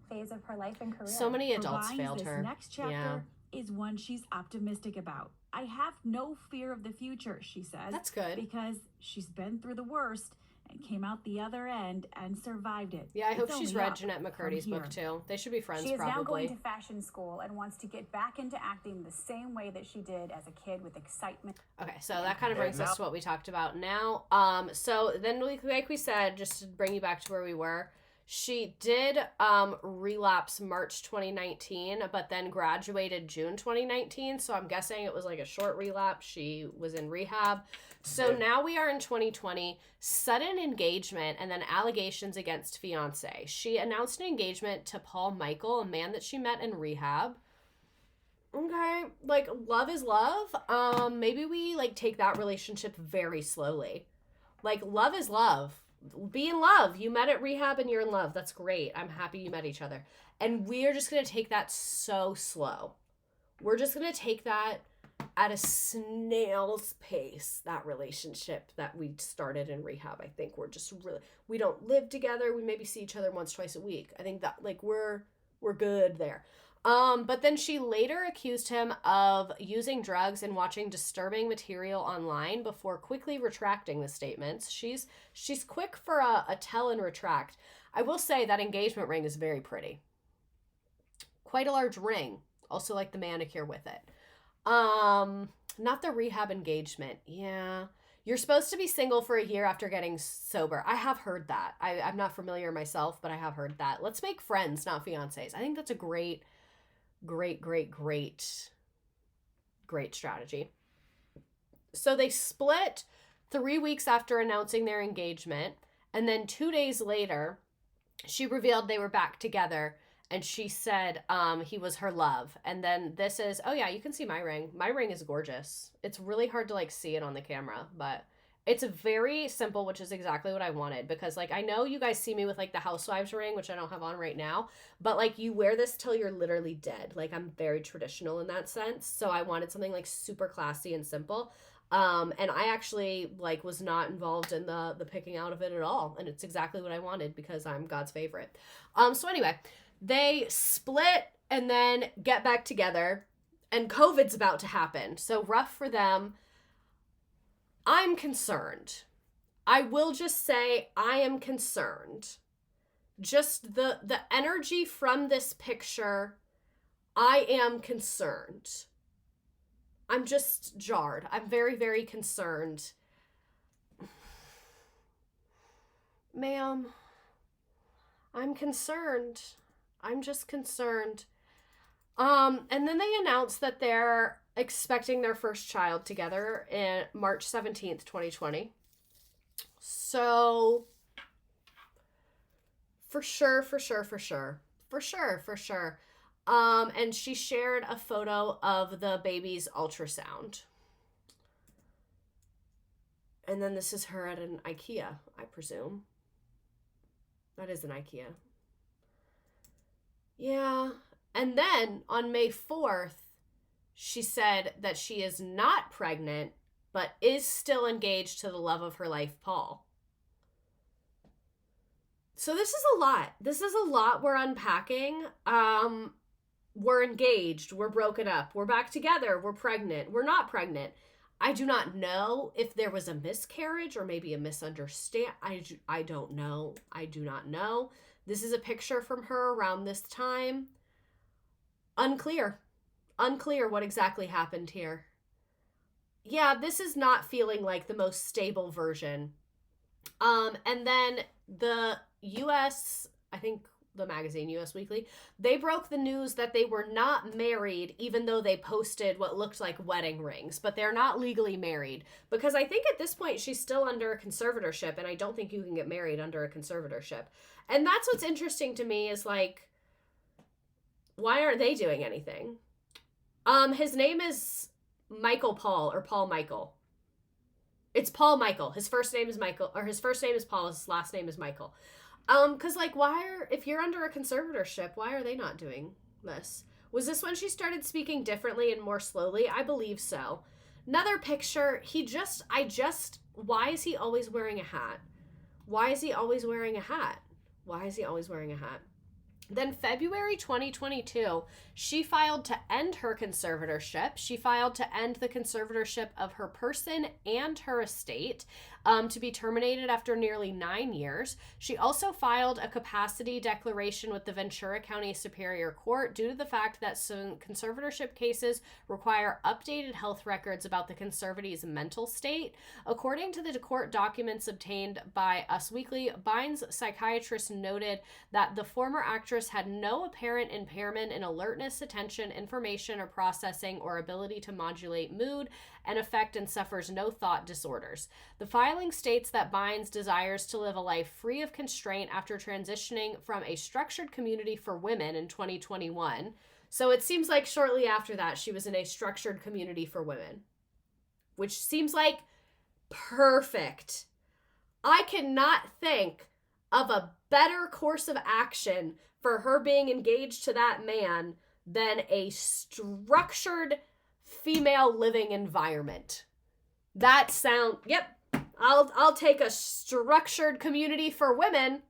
phase of her life and career. So many For adults Bynes, failed this her. next chapter is one she's optimistic about. I have no fear of the future, she says. That's good. Because she's been through the worst and came out the other end and survived it. Yeah, I hope It's she's only read up Jeanette from McCurdy's book here. too. They should be friends, She is now probably. going to fashion school and wants to get back into acting the same way that she did as a kid, with excitement. Okay, so that kind of brings us to what we talked about now. So then, like we said, just to bring you back to where we were, she did relapse March 2019, but then graduated June 2019. So I'm guessing it was like a short relapse. She was in rehab. So now we are in 2020, sudden engagement and then allegations against fiance. She announced an engagement to Paul Michael, a man that she met in rehab. Okay, like love is love. Maybe we like take that relationship very slowly. Like love is love. Be in love. You met at rehab and you're in love. That's great. I'm happy you met each other. And we're just going to take that so slow. We're just going to take that at a snail's pace, that relationship that we started in rehab. I think we're just really, we don't live together. We maybe see each other once, twice a week. I think that like we're good there. But then she later accused him of using drugs and watching disturbing material online before quickly retracting the statements. She's quick for a tell and retract. I will say that engagement ring is very pretty. Quite a large ring. Also like the manicure with it. Not the rehab engagement. Yeah. You're supposed to be single for a year after getting sober. I have heard that. I'm not familiar myself, but I have heard that. Let's make friends, not fiancés. I think that's a great strategy. So they split 3 weeks after announcing their engagement. And then 2 days later, she revealed they were back together. And she said he was her love. And then this is, oh yeah, you can see my ring. My ring is gorgeous. It's really hard to like see it on the camera, but it's very simple, which is exactly what I wanted. Because like, I know you guys see me with like the housewives ring, which I don't have on right now, but like you wear this till you're literally dead. Like I'm very traditional in that sense. So I wanted something like super classy and simple. And I actually like was not involved in the picking out of it at all. And it's exactly what I wanted because I'm God's favorite. So anyway, they split and then get back together, and COVID's about to happen. So rough for them. I'm concerned. I will just say I am concerned. Just the energy from this picture, I am concerned. I'm just jarred. I'm very, very concerned. Ma'am, I'm concerned. I'm just concerned. And then they announced that they're expecting their first child together in March 17th, 2020. So for sure. And she shared a photo of the baby's ultrasound. And then this is her at an IKEA, I presume. That is an IKEA. Yeah. And then on May 4th, she said that she is not pregnant, but is still engaged to the love of her life, Paul. So this is a lot. This is a lot we're unpacking. We're engaged. We're broken up. We're back together. We're pregnant. We're not pregnant. I do not know if there was a miscarriage or maybe a misunderstanding. I don't know. I do not know. This is a picture from her around this time. Unclear what exactly happened here. Yeah, this is not feeling like the most stable version. And then the US, I think the magazine US Weekly, they broke the news that they were not married, even though they posted what looked like wedding rings, but they're not legally married, because I think at this point she's still under a conservatorship, and I don't think you can get married under a conservatorship. And that's what's interesting to me is like, why aren't they doing anything? His name is Michael Paul, or Paul Michael. It's Paul Michael. His first name is Michael, or his first name is Paul, his last name is Michael. Cause like, if you're under a conservatorship, why are they not doing this? Was this when she started speaking differently and more slowly? I believe so. Another picture, why is he always wearing a hat? Why is he always wearing a hat? Why is he always wearing a hat? Then February 2022, she filed to end her conservatorship. She filed to end the conservatorship of her person and her estate to be terminated after nearly 9 years. She also filed a capacity declaration with the Ventura County Superior Court due to the fact that some conservatorship cases require updated health records about the conservative's mental state. According to the court documents obtained by Us Weekly, Bynes' psychiatrist noted that the former actress had no apparent impairment in alertness, attention, information, or processing, or ability to modulate mood and affect, and suffers no thought disorders. The filing states that Bynes desires to live a life free of constraint after transitioning from a structured community for women in 2021. So it seems like shortly after that, she was in a structured community for women, which seems like perfect. I cannot think of a better course of action for her being engaged to that man than a structured female living environment. That sound, yep, I'll take a structured community for women.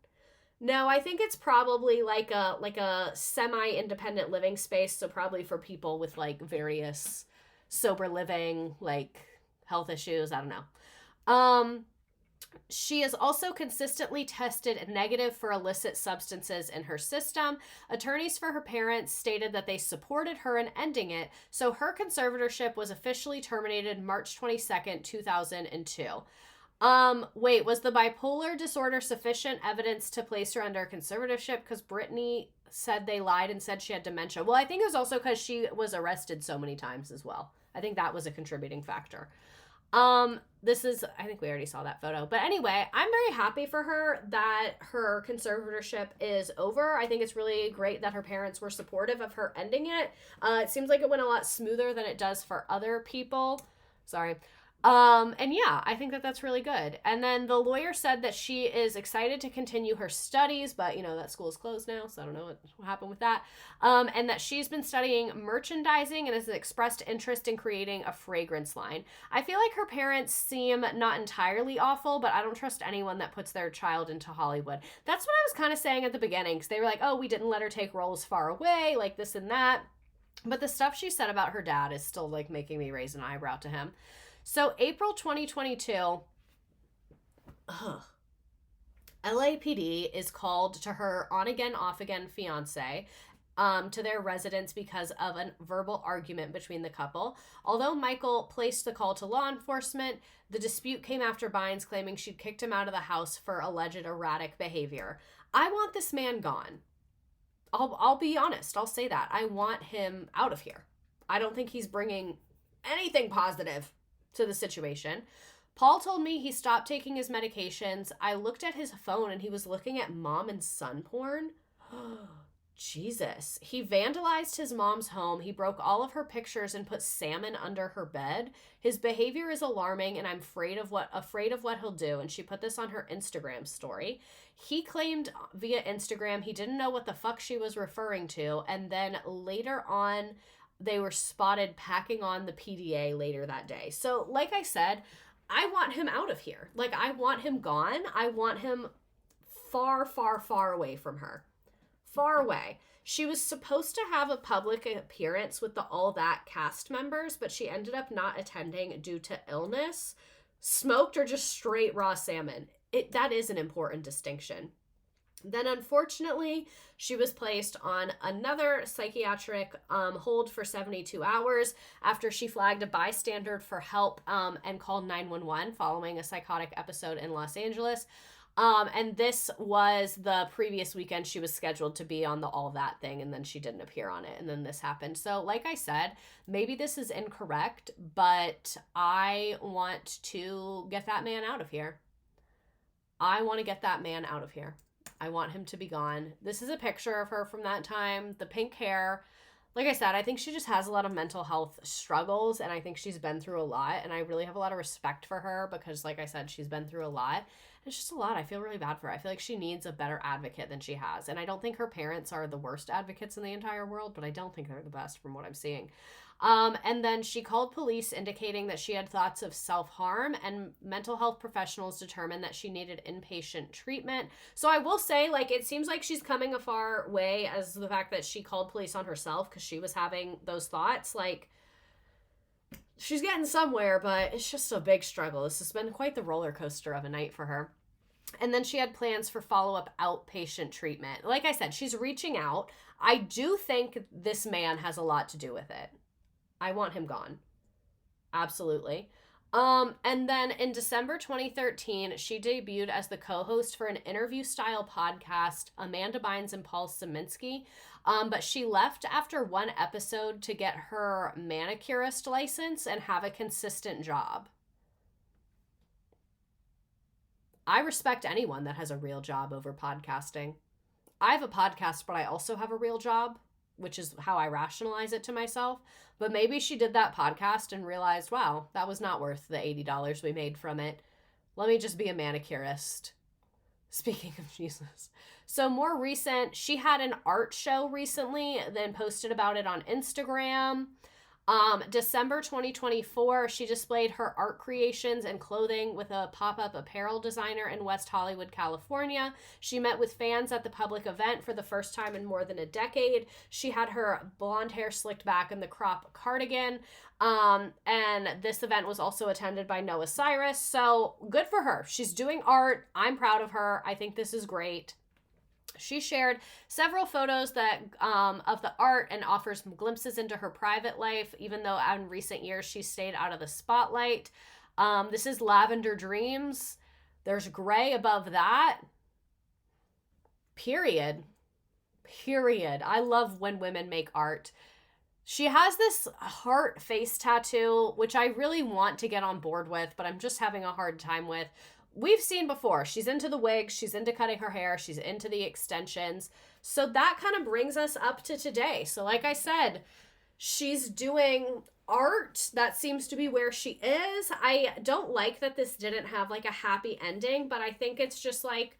No, I think it's probably like a semi-independent living space, so probably for people with like various sober living, like health issues, I don't know. She is also consistently tested negative for illicit substances in her system. Attorneys for her parents stated that they supported her in ending it, so her conservatorship was officially terminated March 22nd, 2002. Wait, was the bipolar disorder sufficient evidence to place her under conservatorship? Because Brittany said they lied and said she had dementia. Well, I think it was also because she was arrested so many times as well. I think that was a contributing factor. I think we already saw that photo. But anyway, I'm very happy for her that her conservatorship is over. I think it's really great that her parents were supportive of her ending it. It seems like it went a lot smoother than it does for other people. Sorry. And yeah, I think that that's really good. And then the lawyer said that she is excited to continue her studies, but you know, that school is closed now, so I don't know what happened with that. And that she's been studying merchandising and has expressed interest in creating a fragrance line. I feel like her parents seem not entirely awful, but I don't trust anyone that puts their child into Hollywood. That's what I was kind of saying at the beginning, because they were like, oh, we didn't let her take roles far away, like this and that. But the stuff she said about her dad is still like making me raise an eyebrow to him. So April 2022, LAPD is called to her on-again, off-again fiance to their residence because of a verbal argument between the couple. Although Michael placed the call to law enforcement, the dispute came after Bynes claiming she'd kicked him out of the house for alleged erratic behavior. I want this man gone. I'll be honest. I'll say that. I want him out of here. I don't think he's bringing anything positive to the situation. Paul told me he stopped taking his medications. I looked at his phone and he was looking at mom and son porn. Jesus. He vandalized his mom's home. He broke all of her pictures and put salmon under her bed. His behavior is alarming and I'm afraid of what he'll do. And she put this on her Instagram story. He claimed via Instagram he didn't know what the fuck she was referring to. And then later on, they were spotted packing on the PDA later that day. So, like I said, I want him out of here. Like, I want him gone. I want him far, far, far away from her. Far away. She was supposed to have a public appearance with the All That cast members, but she ended up not attending due to illness, smoked, or just straight raw salmon. That is an important distinction. Then, unfortunately, she was placed on another psychiatric hold for 72 hours after she flagged a bystander for help and called 911 following a psychotic episode in Los Angeles. And this was the previous weekend she was scheduled to be on the All That thing, and then she didn't appear on it, and then this happened. So, like I said, maybe this is incorrect, but I want to get that man out of here. I want to get that man out of here. I want him to be gone. This is a picture of her from that time. The pink hair. Like I said, I think she just has a lot of mental health struggles, and I think she's been through a lot, and I really have a lot of respect for her because, like I said, she's been through a lot. It's just a lot. I feel really bad for her. I feel like she needs a better advocate than she has, and I don't think her parents are the worst advocates in the entire world, but I don't think they're the best from what I'm seeing. And then she called police indicating that she had thoughts of self-harm, and mental health professionals determined that she needed inpatient treatment. So I will say, like, it seems like she's coming a far way as the fact that she called police on herself because she was having those thoughts. Like, she's getting somewhere, but it's just a big struggle. This has been quite the roller coaster of a night for her. And then she had plans for follow-up outpatient treatment. Like I said, she's reaching out. I do think this man has a lot to do with it. I want him gone. Absolutely. And then in December 2013, she debuted as the co-host for an interview-style podcast, Amanda Bynes and Paul Szymanski. But she left after one episode to get her manicurist license and have a consistent job. I respect anyone that has a real job over podcasting. I have a podcast, but I also have a real job, which is how I rationalize it to myself. But maybe she did that podcast and realized, wow, that was not worth the $80 we made from it. Let me just be a manicurist. Speaking of Jesus. So more recent, she had an art show recently, then posted about it on Instagram. December 2024, she displayed her art creations and clothing with a pop-up apparel designer in West Hollywood, California. She met with fans at the public event for the first time in more than a decade. She had her blonde hair slicked back in the crop cardigan. And this event was also attended by Noah Cyrus. So good for her. She's doing art. I'm proud of her. I think this is great. She shared several photos that of the art and offers glimpses into her private life, even though in recent years she's stayed out of the spotlight. This is Lavender Dreams. There's gray above that. Period. I love when women make art. She has this heart face tattoo, which I really want to get on board with, but I'm just having a hard time with. We've seen before. She's into the wigs. She's into cutting her hair. She's into the extensions. So that kind of brings us up to today. So like I said, she's doing art. That seems to be where she is. I don't like that this didn't have like a happy ending, but I think it's just like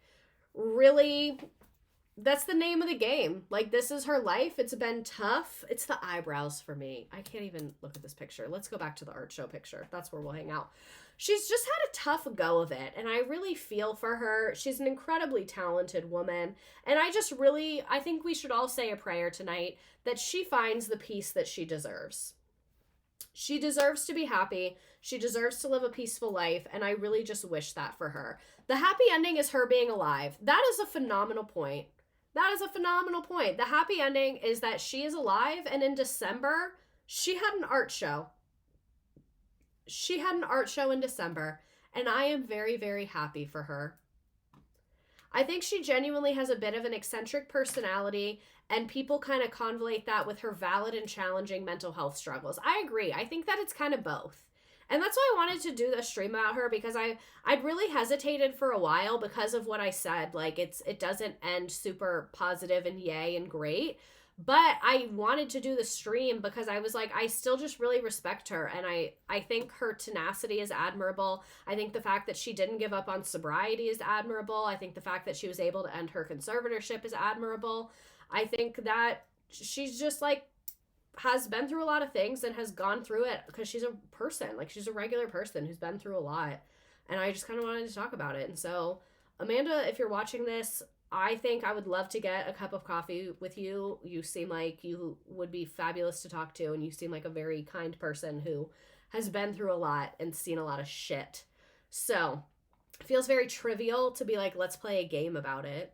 really, that's the name of the game. Like, this is her life. It's been tough. It's the eyebrows for me. I can't even look at this picture. Let's go back to the art show picture. That's where we'll hang out. She's just had a tough go of it, and I really feel for her. She's an incredibly talented woman, and I think we should all say a prayer tonight that she finds the peace that she deserves. She deserves to be happy. She deserves to live a peaceful life, and I really just wish that for her. The happy ending is her being alive. That is a phenomenal point. The happy ending is that she is alive, and in December, she had an art show. She had an art show in December, and I am very, very happy for her. I think she genuinely has a bit of an eccentric personality, and people kind of conflate that with her valid and challenging mental health struggles. I agree. I think that it's kind of both. And that's why I wanted to do the stream about her, because I'd really hesitated for a while because of what I said. Like, it doesn't end super positive and yay and great. But I wanted to do the stream because I was like, I still just really respect her. And I think her tenacity is admirable. I think the fact that she didn't give up on sobriety is admirable. I think the fact that she was able to end her conservatorship is admirable. I think that she's just like, has been through a lot of things and has gone through it because she's a person. Like, she's a regular person who's been through a lot. And I just kind of wanted to talk about it. And so, Amanda, if you're watching this, I think I would love to get a cup of coffee with you. You seem like you would be fabulous to talk to, and you seem like a very kind person who has been through a lot and seen a lot of shit. So, it feels very trivial to be like, let's play a game about it.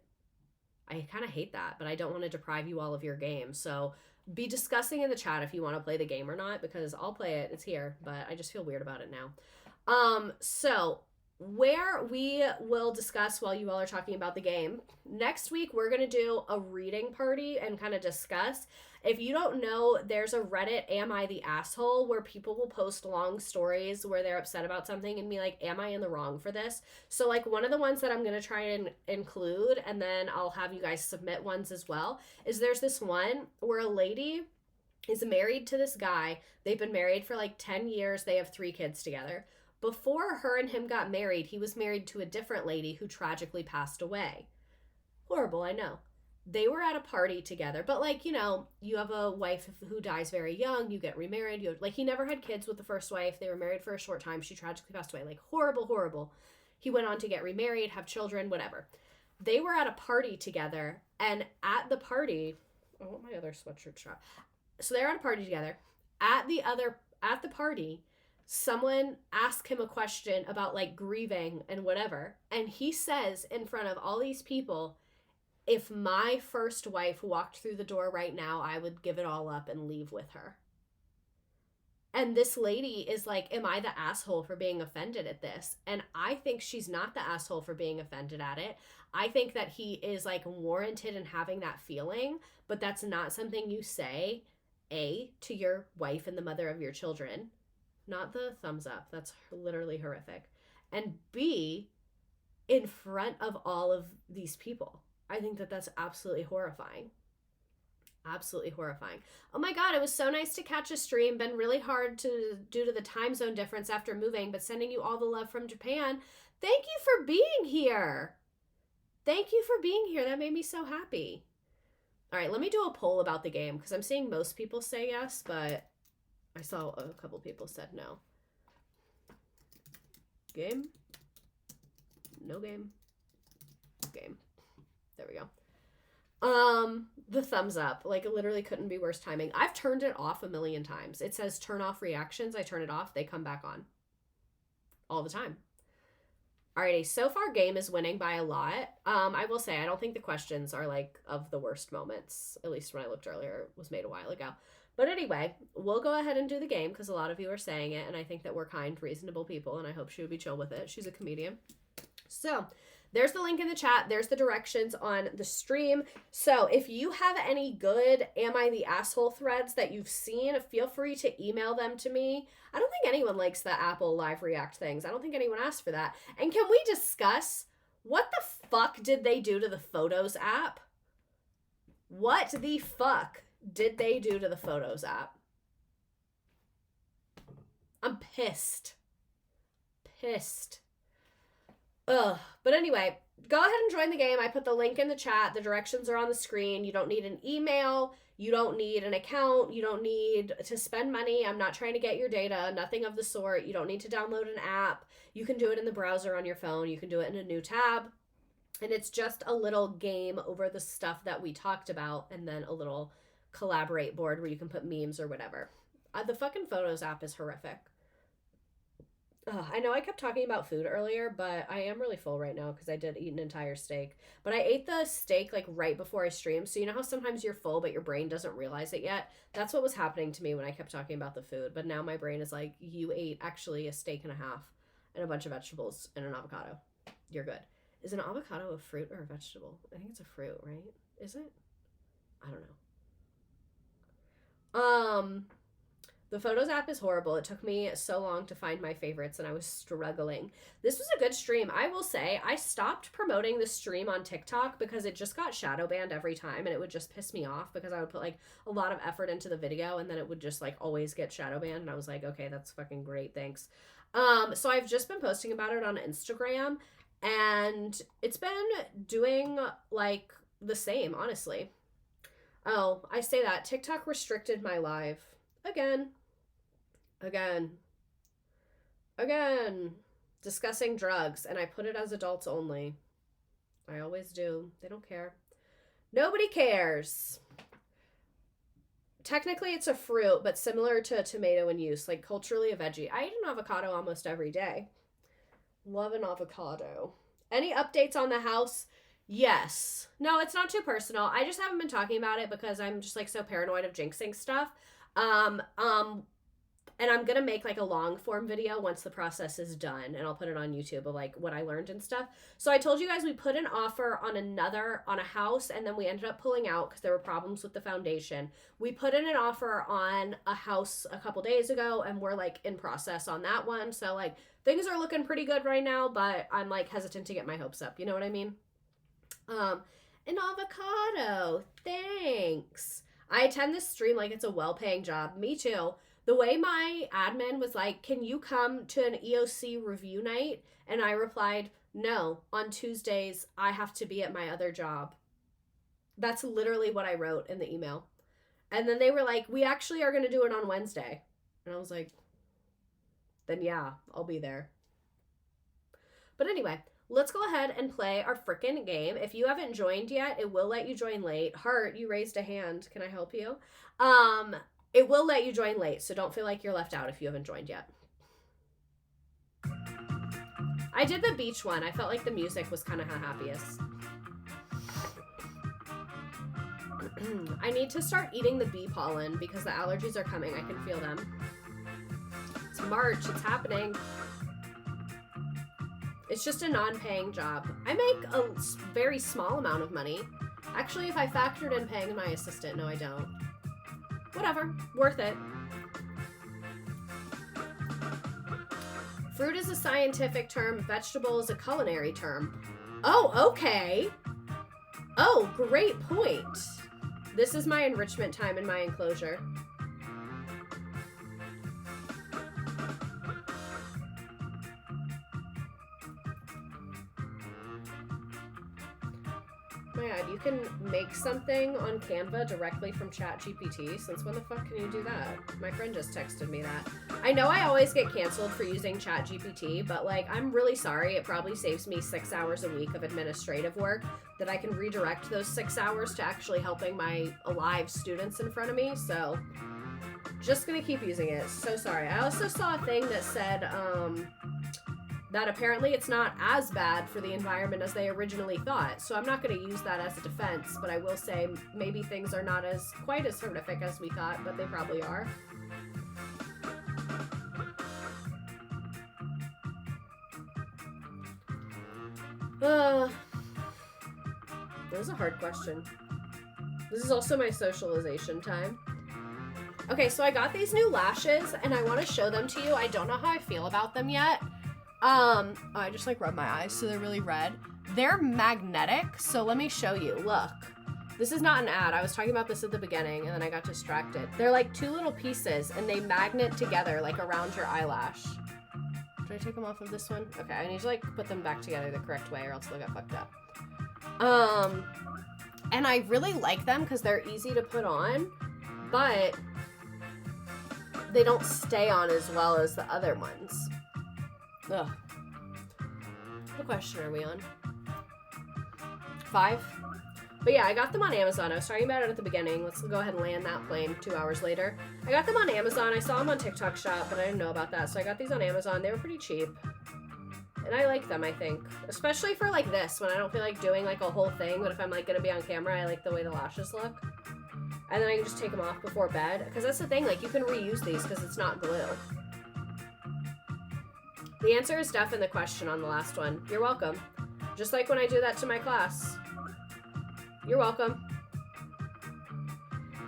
I kind of hate that, but I don't want to deprive you all of your game. So, be discussing in the chat if you want to play the game or not, because I'll play it. It's here, but I just feel weird about it now. So where we will discuss while you all are talking about the game, next week we're going to do a reading party and kind of discuss. If you don't know, there's a Reddit Am I the Asshole, where people will post long stories where they're upset about something and be like, am I in the wrong for this? So like, one of the ones that I'm going to try and include, and then I'll have you guys submit ones as well, is there's this one where a lady is married to this guy. They've been married for like 10 years. They have 3 kids together. Before her and him got married, he was married to a different lady who tragically passed away. Horrible, I know. They were at a party together, but like, you know, you have a wife who dies very young, you get remarried, like, he never had kids with the first wife, they were married for a short time, she tragically passed away, like, horrible. He went on to get remarried, have children, whatever. They were at a party together, and at the party, I want my other sweatshirt strap. So they're at a party together. At the party, someone asked him a question about like grieving and whatever, and he says in front of all these people, if my first wife walked through the door right now, I would give it all up and leave with her. And this lady is like, am I the asshole for being offended at this? And I think she's not the asshole for being offended at it. I think that he is like warranted in having that feeling, but that's not something you say, A, to your wife and the mother of your children. Not the thumbs up. That's literally horrific. And B, in front of all of these people. I think that that's absolutely horrifying. Absolutely horrifying. Oh my God, it was so nice to catch a stream. Been really hard due to the time zone difference after moving, but sending you all the love from Japan. Thank you for being here. Thank you for being here. That made me so happy. All right, let me do a poll about the game because I'm seeing most people say yes, but I saw a couple people said no. Game? No game. Game. There we go. The thumbs up. Like, it literally couldn't be worse timing. I've turned it off a million times. It says turn off reactions. I turn it off. They come back on. All the time. Alrighty, so far game is winning by a lot. I will say, I don't think the questions are, like, of the worst moments. At least when I looked earlier, it was made a while ago. But anyway, we'll go ahead and do the game because a lot of you are saying it, and I think that we're kind, reasonable people, and I hope she would be chill with it. She's a comedian. So, there's the link in the chat. There's the directions on the stream. So, if you have any good Am I the Asshole threads that you've seen, feel free to email them to me. I don't think anyone likes the Apple Live React things. I don't think anyone asked for that. And can we discuss what the fuck did they do to the Photos app? What the fuck did they do to the Photos app? I'm pissed. Pissed. Ugh. But anyway, go ahead and join the game. I put the link in the chat. The directions are on the screen. You don't need an email. You don't need an account. You don't need to spend money. I'm not trying to get your data. Nothing of the sort. You don't need to download an app. You can do it in the browser on your phone. You can do it in a new tab. And it's just a little game over the stuff that we talked about, and then a little collaborate board where you can put memes or whatever. The fucking Photos app is horrific. Ugh, I know I kept talking about food earlier, but I am really full right now because I did eat an entire steak. But I ate the steak like right before I streamed, so you know how sometimes you're full but your brain doesn't realize it yet? That's what was happening to me when I kept talking about the food. But now my brain is like, you ate actually a steak and a half and a bunch of vegetables and an avocado. You're good. Is an avocado a fruit or a vegetable? I think it's a fruit, right? Is it? I don't know. The Photos app is horrible. It took me so long to find my favorites and I was struggling. This was a good stream. I will say I stopped promoting the stream on TikTok because it just got shadow banned every time and it would just piss me off because I would put like a lot of effort into the video and then it would just like always get shadow banned and I was like, okay, that's fucking great. Thanks. So I've just been posting about it on Instagram and it's been doing like the same, honestly. Oh, I say that TikTok restricted my live again. Discussing drugs, and I put it as adults only. I always do. They don't care. Nobody cares. Technically, it's a fruit, but similar to a tomato in use, like culturally a veggie. I eat an avocado almost every day. Love an avocado. Any updates on the house? Yes. No, it's not too personal. I just haven't been talking about it because I'm just like so paranoid of jinxing stuff. And I'm gonna make like a long form video once the process is done, and I'll put it on YouTube of like what I learned and stuff. So I told you guys we put an offer on a house, and then we ended up pulling out because there were problems with the foundation. We put in an offer on a house a couple days ago, and we're like in process on that one. So like things are looking pretty good right now, but I'm like hesitant to get my hopes up. You know what I mean? An avocado. Thanks. I attend this stream like it's a well-paying job. Me too. The way my admin was like, can you come to an EOC review night? And I replied, no, on Tuesdays, I have to be at my other job. That's literally what I wrote in the email. And then they were like, we actually are going to do it on Wednesday. And I was like, then yeah, I'll be there. But anyway, let's go ahead and play our frickin' game. If you haven't joined yet, it will let you join late. Heart, you raised a hand. Can I help you? It will let you join late, so don't feel like you're left out if you haven't joined yet. I did the beach one. I felt like the music was kind of happiest. I need to start eating the bee pollen because the allergies are coming. I can feel them. It's March. It's happening. It's just a non-paying job. I make a very small amount of money. Actually, if I factored in paying my assistant, no, I don't. Whatever. Worth it. Fruit is a scientific term. Vegetable is a culinary term. Oh, okay. Oh, great point. This is my enrichment time in my enclosure. my god, you can make something on Canva directly from ChatGPT. Since when the fuck can you do that? My friend just texted me that. I know I always get canceled for using ChatGPT, but like, I'm really sorry. It probably saves me 6 hours a week of administrative work that I can redirect those 6 hours to actually helping my alive students in front of me. So just gonna keep using it. So sorry. I also saw a thing that said, that apparently it's not as bad for the environment as they originally thought. So I'm not going to use that as a defense, but I will say maybe things are not quite as horrific as we thought, but they probably are. That was a hard question. This is also my socialization time. Okay, so I got these new lashes and I want to show them to you. I don't know how I feel about them yet. I just like rub my eyes so they're really red. They're magnetic, so let me show you. Look, this is not an ad. I was talking about this at the beginning and then I got distracted. They're like 2 little pieces and they magnet together like around your eyelash. Should I take them off of this one? Okay, I need to like put them back together the correct way or else they'll get fucked up. And I really like them because they're easy to put on, but they don't stay on as well as the other ones. Ugh. What question are we on? 5? But yeah, I got them on Amazon. I was talking about it at the beginning. Let's go ahead and land that plane 2 hours later. I got them on Amazon. I saw them on TikTok Shop, but I didn't know about that. So I got these on Amazon. They were pretty cheap. And I like them, I think. Especially for like this, when I don't feel like doing like a whole thing. But if I'm like going to be on camera, I like the way the lashes look. And then I can just take them off before bed. Because that's the thing, like you can reuse these because it's not glue. The answer is Def in the question on the last one. You're welcome. Just like when I do that to my class. You're welcome.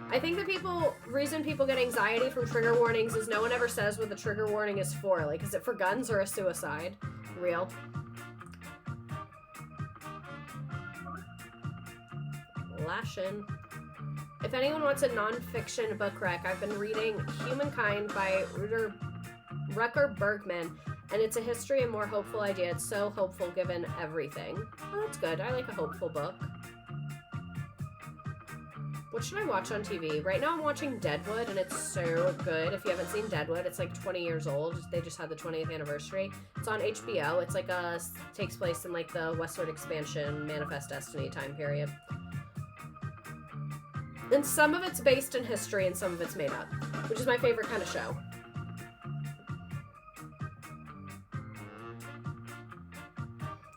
I think the reason people get anxiety from trigger warnings is no one ever says what the trigger warning is for. Like, is it for guns or a suicide? Real. Lashin'. If anyone wants a non-fiction book rec, I've been reading Humankind by Rucker Bergman. And it's a history and more hopeful idea. It's so hopeful given everything. Oh, that's good. I like a hopeful book. What should I watch on TV? Right now I'm watching Deadwood, and it's so good. If you haven't seen Deadwood, it's like 20 years old. They just had the 20th anniversary. It's on HBO. It's like takes place in like the Westward Expansion, Manifest Destiny time period. And some of it's based in history and some of it's made up, which is my favorite kind of show.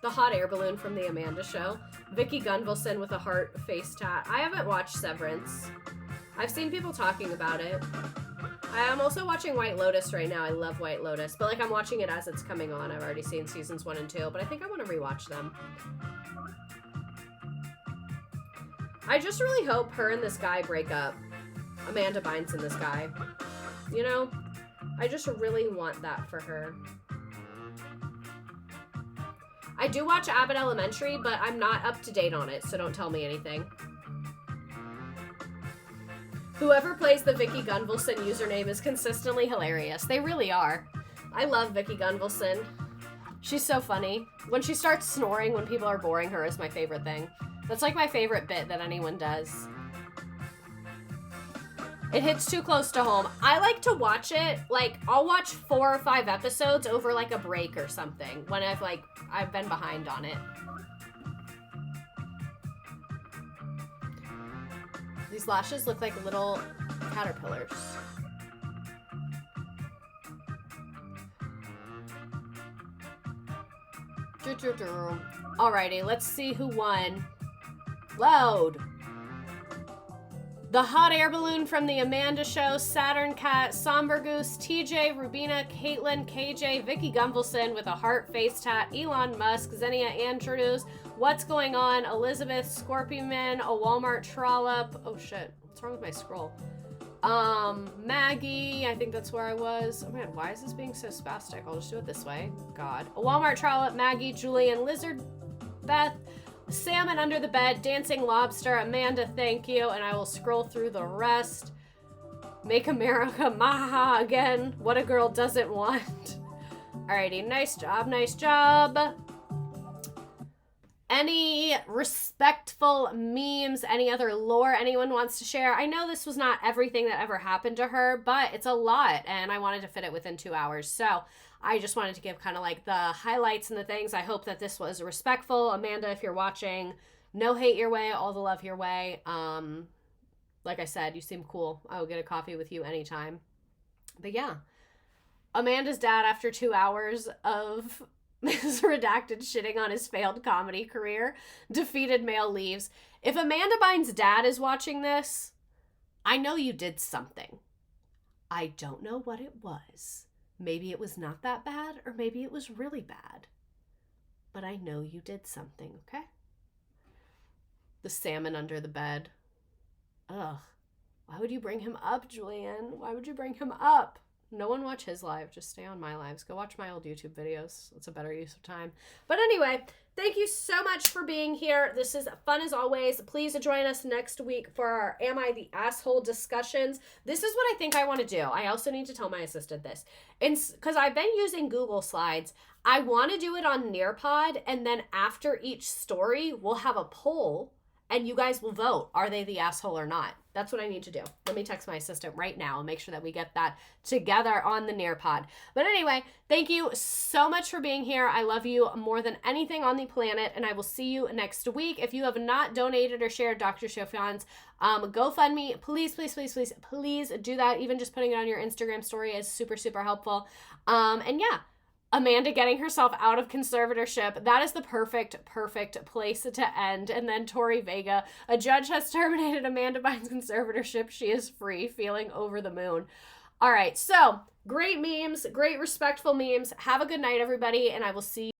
The hot air balloon from the Amanda Show. Vicky Gunvalson with a heart face tat. I haven't watched Severance. I've seen people talking about it. I am also watching White Lotus right now. I love White Lotus, but like I'm watching it as it's coming on. I've already seen seasons 1 and 2, but I think I want to rewatch them. I just really hope her and this guy break up. Amanda Bynes and this guy. You know? I just really want that for her. I do watch Abbott Elementary, but I'm not up to date on it, so don't tell me anything. Whoever plays the Vicky Gunvalson username is consistently hilarious. They really are. I love Vicky Gunvalson. She's so funny. When she starts snoring when people are boring her is my favorite thing. That's like my favorite bit that anyone does. It hits too close to home. I like to watch it, like, I'll watch 4 or 5 episodes over, like, a break or something when I've been behind on it. These lashes look like little caterpillars. Alrighty, let's see who won. Load. The hot air balloon from the Amanda Show, Saturn Cat, Somber Goose, TJ, Rubina, Caitlin, KJ, Vicky Gunvalson with a heart face tat, Elon Musk, Xenia Andrews, What's Going On, Elizabeth, Scorpion, a Walmart trollop. Oh shit, what's wrong with my scroll? Maggie, I think that's where I was. Oh man, why is this being so spastic? I'll just do it this way. God. A Walmart trollop, Maggie, Julian, Lizard, Beth, Salmon Under the Bed, Dancing Lobster, Amanda, thank you, and I will scroll through the rest. Make America Maha again. What a girl doesn't want. Alrighty, nice job, nice job. any respectful memes, any other lore anyone wants to share? I know this was not everything that ever happened to her, but it's a lot, and I wanted to fit it within 2 hours. So I just wanted to give kind of like the highlights and the things. I hope that this was respectful. Amanda, if you're watching, no hate your way, all the love your way. Like I said, you seem cool. I will get a coffee with you anytime. But yeah, Amanda's dad, after 2 hours of Ms. Redacted shitting on his failed comedy career, defeated male leaves. If Amanda Bynes' dad is watching this, I know you did something. I don't know what it was. Maybe it was not that bad, or maybe it was really bad. But I know you did something, okay? The salmon under the bed. Ugh. Why would you bring him up, Julianne? Why would you bring him up? No one watch his live. Just stay on my lives. Go watch my old YouTube videos. It's a better use of time. But anyway, thank you so much for being here. This is fun as always. Please join us next week for our Am I the Asshole discussions. This is what I think I want to do. I also need to tell my assistant this. Because I've been using Google Slides. I want to do it on Nearpod, and then after each story, we'll have a poll, and you guys will vote. Are they the asshole or not? That's what I need to do. Let me text my assistant right now and make sure that we get that together on the Nearpod. But anyway, thank you so much for being here. I love you more than anything on the planet, and I will see you next week. If you have not donated or shared Dr. Chauffion's GoFundMe, please, please, please, please, please do that. Even just putting it on your Instagram story is super, super helpful. And yeah, Amanda getting herself out of conservatorship. That is the perfect place to end. And then Tori Vega, a judge has terminated Amanda Bynes' conservatorship. She is free, feeling over the moon. All right, so great memes, great respectful memes. Have a good night, everybody, and I will see you